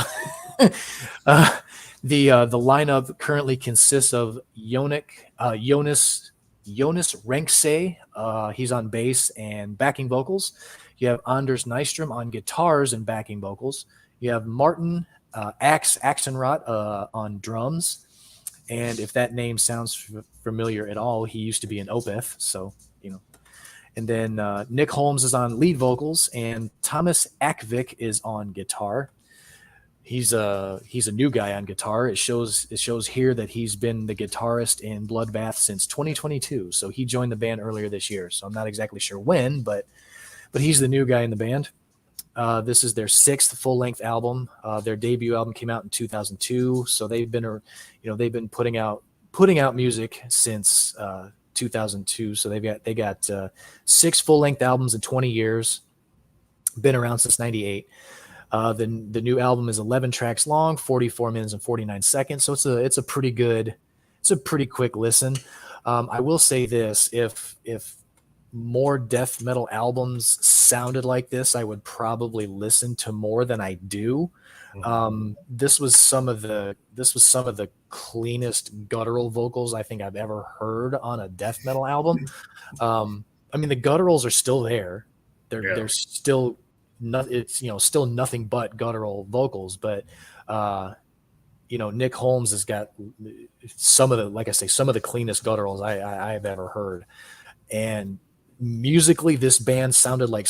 the lineup currently consists of Jonas Renksay. He's on bass and backing vocals. You have Anders Nystrom on guitars and backing vocals. You have Martin Axenrod on drums. And if that name sounds familiar at all, he used to be in Opeth. So, And then Nick Holmes is on lead vocals, and Thomas Akvik is on guitar. He's a new guy on guitar. It shows here that he's been the guitarist in Bloodbath since 2022. So he joined the band earlier this year. So I'm not exactly sure when, but he's the new guy in the band. This is their 6th full-length album. Their debut album came out in 2002. So they've been putting out music since 2002. So they got 6 full-length albums in 20 years. Been around since '98. The new album is 11 tracks long, 44 minutes and 49 seconds. So it's a pretty quick listen. I will say this: if more death metal albums sounded like this, I would probably listen to more than I do. This was some of the cleanest guttural vocals I think I've ever heard on a death metal album. I mean, the gutturals are still there. They're still it's still nothing but guttural vocals, but Nick Holmes has got some of the, like I say, some of the cleanest gutturals I've ever heard. And musically, this band sounded like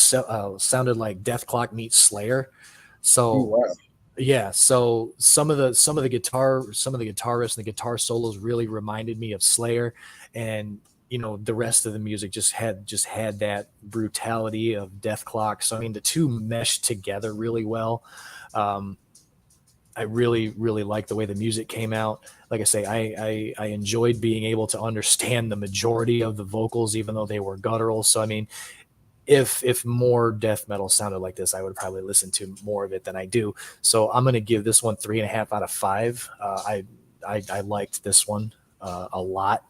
Death Clock meets Slayer. So yeah, so some of the guitarists and the guitar solos really reminded me of Slayer, and the rest of the music just had that brutality of Death Clock. So I mean, the two meshed together really well. I really, really like the way the music came out. Like I say, I enjoyed being able to understand the majority of the vocals, even though they were guttural. So, I mean, if more death metal sounded like this, I would probably listen to more of it than I do. So I'm going to give this one 3.5 out of 5. I liked this one a lot.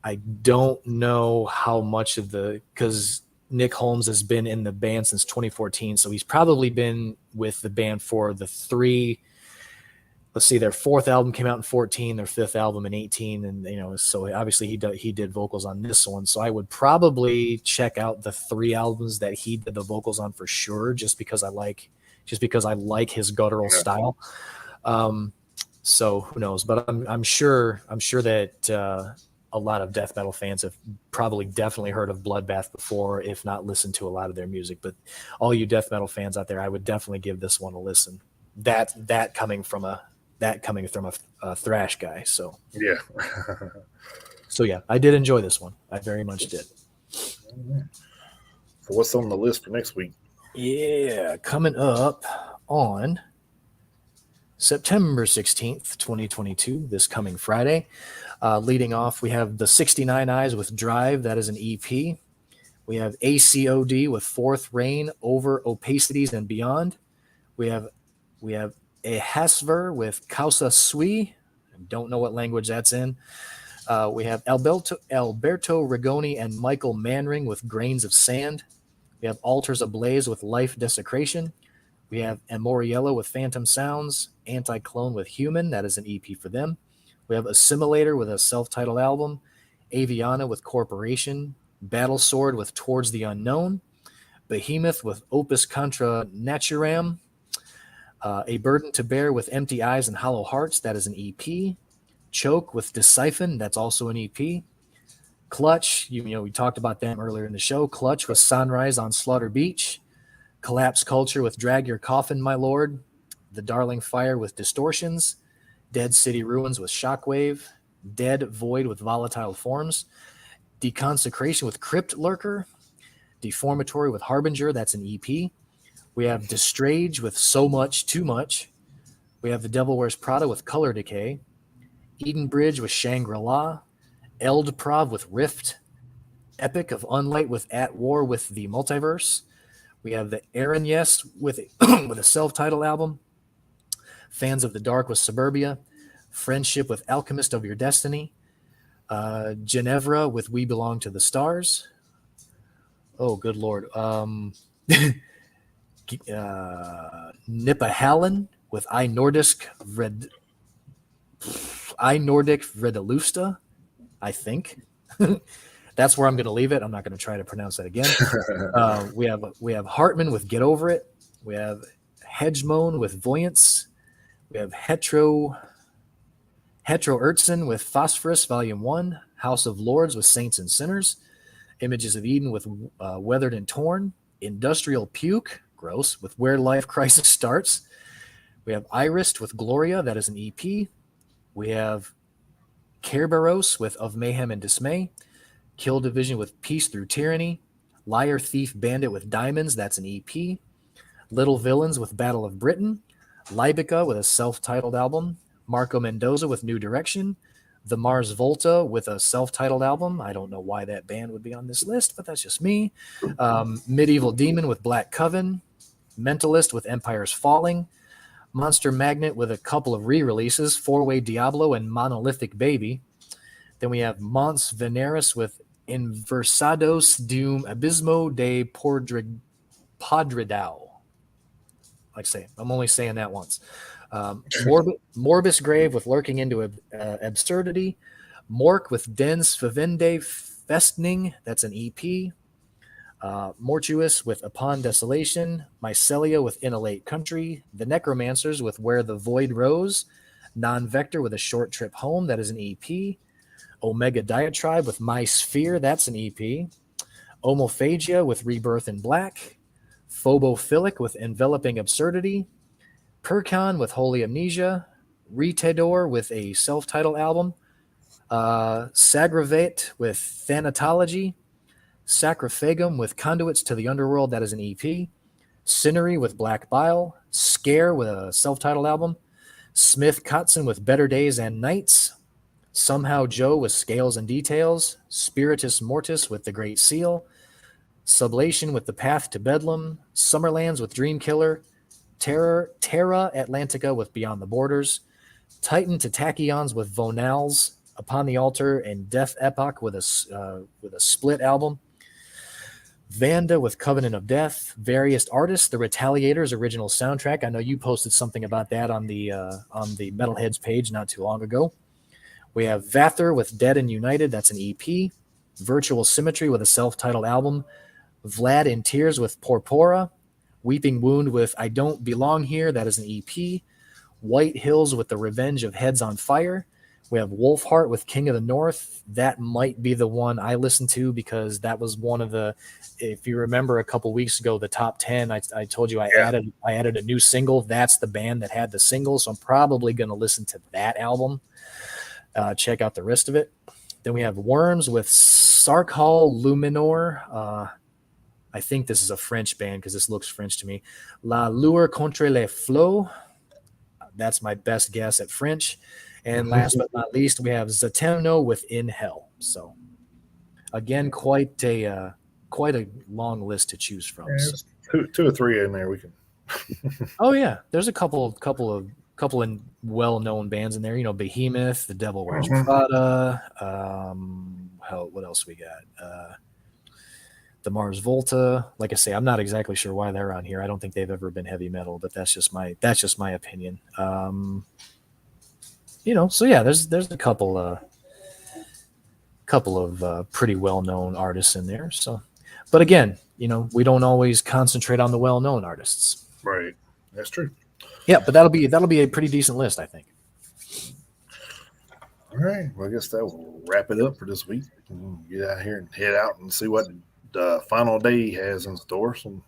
I don't know how much of because Nick Holmes has been in the band since 2014. So he's probably been with the band for the 3, let's see, their 4th album came out in 14, their 5th album in 18. And, so obviously he did vocals on this one. So I would probably check out the 3 albums that he did the vocals on for sure, just because I like his guttural style. So who knows, but I'm sure that, a lot of death metal fans have probably definitely heard of Bloodbath before, if not listened to a lot of their music. But all you death metal fans out there, I would definitely give this one a listen. That coming from a thrash guy. So yeah. So yeah, I did enjoy this one. I very much did. So what's on the list for next week? Yeah, coming up on September 16th, 2022, this coming Friday. Leading off, we have the 69 Eyes with Drive. That is an EP. We have ACOD with Fourth Reign, Over Opacities and Beyond. We have a Hasver with Causa Sui. I don't know what language that's in. We have Alberto Rigoni and Michael Manring with Grains of Sand. We have Altars Ablaze with Life Desecration. We have Amoriella with Phantom Sounds. Anti-Clone with Human. That is an EP for them. We have Assimilator with a self-titled album. Aviana with Corporation. Battle Sword with Towards the Unknown. Behemoth with Opus Contra Naturam. A Burden to Bear with Empty Eyes and Hollow Hearts. That is an EP. Choke with Deciphon. That's also an EP. Clutch, we talked about them earlier in the show. Clutch with Sunrise on Slaughter Beach. Collapse Culture with Drag Your Coffin, My Lord. The Darling Fire with Distortions. Dead City Ruins with Shockwave. Dead Void with Volatile Forms. Deconsecration with Crypt Lurker. Deformatory with Harbinger. That's an EP. We have Destrage with So Much, Too Much. We have The Devil Wears Prada with Color Decay. Eden Bridge with Shangri-La. Eld Prov with Rift. Epic of Unlight with At War with the Multiverse. We have the Aaron Yes with a self-titled album. Fans of the Dark with Suburbia. Friendship with Alchemist of Your Destiny. Ginevra with We Belong to the Stars. Oh, good Lord. Nippahallen with I Nordic Redelusta, I think. That's where I'm going to leave it. I'm not going to try to pronounce that again. We have Hartman with Get Over It. We have Hedgemone with Voyance. We have Hetero Ertzen with Phosphorus Volume 1. House of Lords with Saints and Sinners. Images of Eden with Weathered and Torn. Industrial Puke, gross, with Where Life Crisis Starts. We have Iris with Gloria. That is an EP. We have Kerberos with Of Mayhem and Dismay. Kill Division with Peace Through Tyranny. Liar Thief Bandit with Diamonds. That's an EP. Little Villains with Battle of Britain. Libica with a self-titled album. Marco Mendoza with New Direction. The Mars Volta with a self-titled album. I don't know why that band would be on this list, but that's just me. Medieval Demon with Black Coven. Mentalist with Empire's Falling. Monster Magnet with a couple of re-releases. Four-Way Diablo and Monolithic Baby. Then we have Mons Veneris with Inversados Doom Abismo de Podridao. Like I say, I'm only saying that once. Morbus Grave with Lurking into Absurdity. Mork with Dens Favende Festning. That's an EP. Mortuous with Upon Desolation. Mycelia with Inhalate Country. The Necromancers with Where the Void Rose. Non-Vector with A Short Trip Home. That is an EP. Omega Diatribe with My Sphere. That's an EP. Omophagia with Rebirth in Black. Phobophilic with Enveloping Absurdity. Percon with Holy Amnesia. Retador with a self-titled album. Sagravate with Thanatology. Sacrifagum with Conduits to the Underworld. That is an EP. Cinery with Black Bile. Scare with a self-titled album. Smith Kotzen with Better Days and Nights. Somehow Joe with Scales and Details. Spiritus Mortis with The Great Seal. Sublation with The Path to Bedlam. Summerlands with Dream Killer. Terra Atlantica with Beyond the Borders. Titan to Tachyons with Vonals. Upon the Altar and Death Epoch with a split album. Vanda with Covenant of Death. Various Artists, The Retaliators original soundtrack. I know you posted something about that on the Metalheads page not too long ago. We have Vather with Dead and United. That's an EP. Virtual Symmetry with a self-titled album. Vlad in Tears with Porpora. Weeping Wound with I Don't Belong Here. That is an EP. White Hills with The Revenge of Heads on Fire. We have Wolfheart with King of the North. That might be the one I listened to because that was one of the, if you remember a couple weeks ago, the top 10, I told you I added a new single. That's the band that had the single. So I'm probably going to listen to that album. Check out the rest of it. Then we have Worms with Sarkhal Luminor. I think this is a French band because this looks French to me. La Lure contre les flots. That's my best guess at French. And last but not least, we have Zatemno with In Hell. So again, quite a long list to choose from. Yeah, two or three in there we can. Oh yeah, there's a couple of well-known bands in there. You know, Behemoth, The Devil Wears Prada. What else we got? The Mars Volta. Like I say, I'm not exactly sure why they're on here. I don't think they've ever been heavy metal, but that's just my opinion. So yeah, there's a couple of pretty well-known artists in there. So, but again, we don't always concentrate on the well-known artists. Right, that's true. Yeah, but that'll be a pretty decent list, I think. All right, well, I guess that will wrap it up for this week. We'll get out here and head out and see what the final day has in store. So.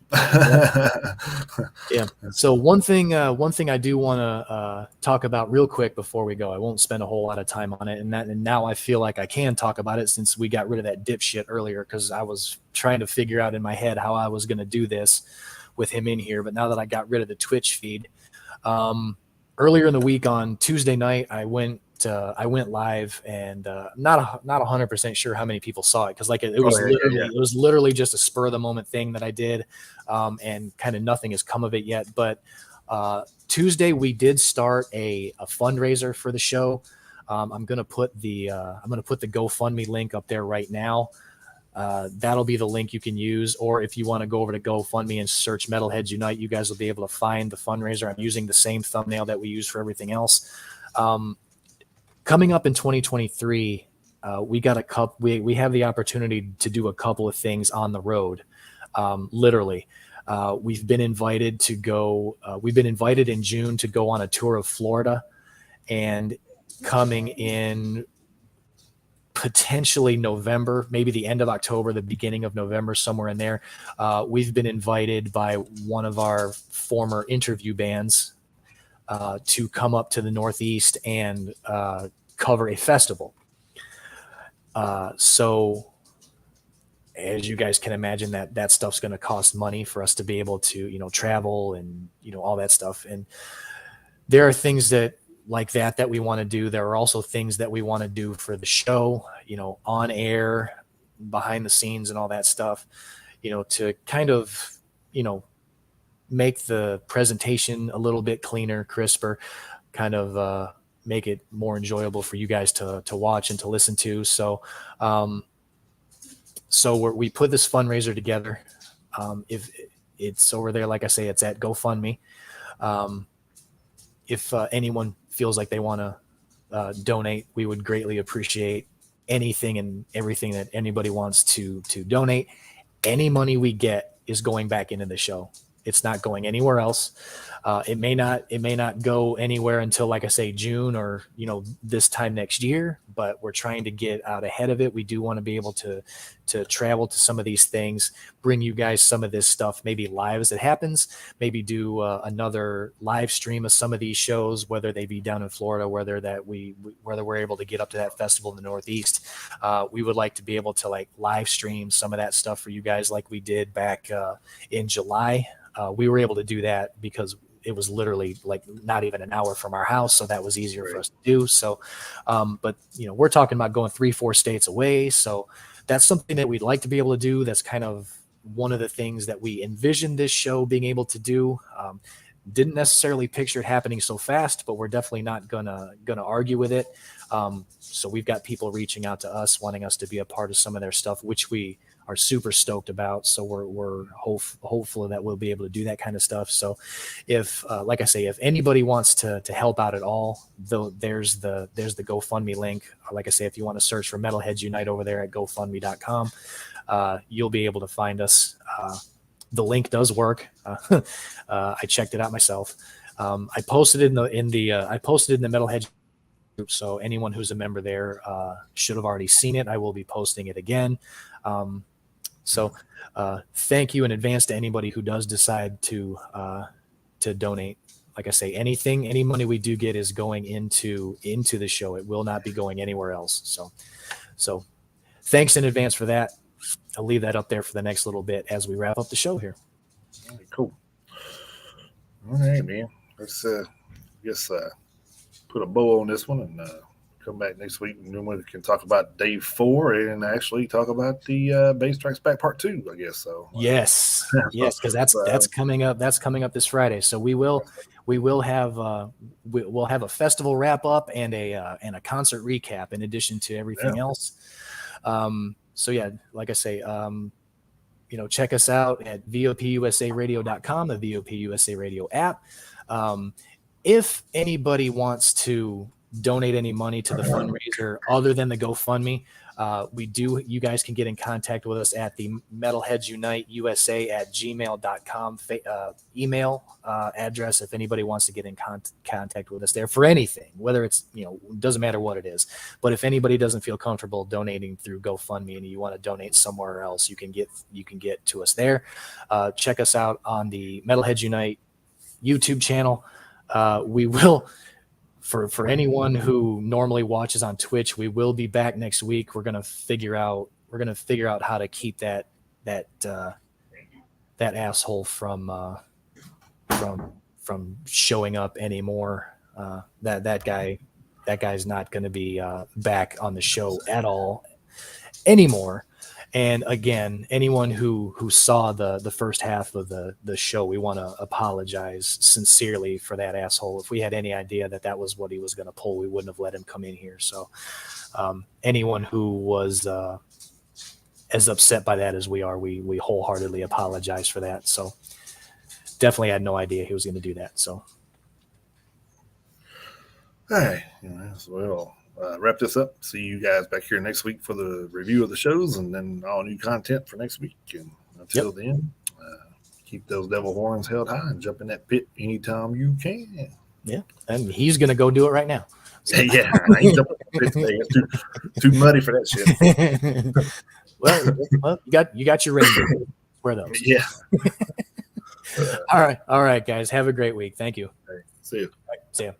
Yeah. So one thing I do want to talk about real quick before we go. I won't spend a whole lot of time on it, and now I feel like I can talk about it since we got rid of that dipshit earlier because I was trying to figure out in my head how I was going to do this with him in here. But now that I got rid of the Twitch feed, earlier in the week on Tuesday night, I went live and not 100% sure how many people saw it because it was literally just a spur of the moment thing that I did, and kind of nothing has come of it yet. But Tuesday we did start a fundraiser for the show. I'm gonna put the GoFundMe link up there right now. That'll be the link you can use, or if you want to go over to GoFundMe and search Metalheads Unite, you guys will be able to find the fundraiser. I'm using the same thumbnail that we use for everything else. Coming up in 2023, we have the opportunity to do a couple of things on the road. Literally, we've been invited to go. We've been invited in June to go on a tour of Florida, and coming in potentially November, maybe the end of October, the beginning of November, somewhere in there. We've been invited by one of our former interview bands to come up to the Northeast and cover a festival. So as you guys can imagine, that stuff's going to cost money for us to be able to, travel and, all that stuff. And there are things that we want to do. There are also things that we want to do for the show, on air, behind the scenes and all that stuff, to kind of, make the presentation a little bit cleaner, crisper, kind of make it more enjoyable for you guys to watch and to listen to. So So we put this fundraiser together. If it's over there, like I say, it's at GoFundMe. If anyone feels like they want to donate, we would greatly appreciate anything and everything that anybody wants to donate. Any money we get is going back into the show. It's not going anywhere else. It may not go anywhere until, like I say, June or, this time next year, but we're trying to get out ahead of it. We do want to be able to travel to some of these things, bring you guys some of this stuff, maybe live as it happens, maybe do another live stream of some of these shows, whether they be down in Florida, whether we're able to get up to that festival in the Northeast. We would like to be able to live stream some of that stuff for you guys like we did back in July. We were able to do that because it was literally not even an hour from our house. So that was easier for us to do. So, but we're talking about going 3-4 states away. So that's something that we'd like to be able to do. That's kind of one of the things that we envisioned this show being able to do. Didn't necessarily picture it happening so fast, but we're definitely not gonna argue with it. So we've got people reaching out to us, wanting us to be a part of some of their stuff, which we are super stoked about. So we're hopeful that we'll be able to do that kind of stuff. So if, like I say, if anybody wants to help out at all, though, there's the GoFundMe link. Like I say, if you want to search for Metalheads Unite over there at GoFundMe.com, you'll be able to find us. The link does work. I checked it out myself. I posted it in the Metalheads group. So anyone who's a member there should have already seen it. I will be posting it again. So thank you in advance to anybody who does decide to donate. Like I say, any money we do get is going into the show. It will not be going anywhere else. So thanks in advance for that. I'll leave that up there for the next little bit as we wrap up the show here. All right, cool. All right, man. Let's put a bow on this one and come back next week, and then we can talk about day 4 and actually talk about the Bass Strikes Back Part 2, I guess. So yes, because that's coming up. That's coming up this Friday. So we'll have a festival wrap up and a concert recap in addition to everything else. So yeah, like I say, check us out at VOPUSARadio.com, the VOP USA Radio app. If anybody wants to donate any money to the fundraiser other than the GoFundMe, you guys can get in contact with us at the Metalheads Unite USA at gmail.com email address. If anybody wants to get in contact with us there for anything, whether it's, doesn't matter what it is, but if anybody doesn't feel comfortable donating through GoFundMe and you want to donate somewhere else, you can get to us there. Check us out on the Metalheads Unite YouTube channel. We will, for anyone who normally watches on Twitch, we will be back next week. We're gonna figure out how to keep that asshole from showing up anymore. That guy's not going to be back on the show at all anymore. And again, anyone who saw the first half of the show, we want to apologize sincerely for that asshole. If we had any idea that was what he was going to pull, we wouldn't have let him come in here. So anyone who was as upset by that as we are, we wholeheartedly apologize for that. So definitely had no idea he was going to do that. So. All right. So we'll wrap this up. See you guys back here next week for the review of the shows and then all new content for next week. And until then, keep those devil horns held high and jump in that pit anytime you can. Yeah. And he's going to go do it right now. So. Yeah. I ain't jumping in the pit today. It's too muddy for that shit. well, you got your rainbow. Wear those. Yeah. All right, guys. Have a great week. Thank you. All right, see you. All right, see you.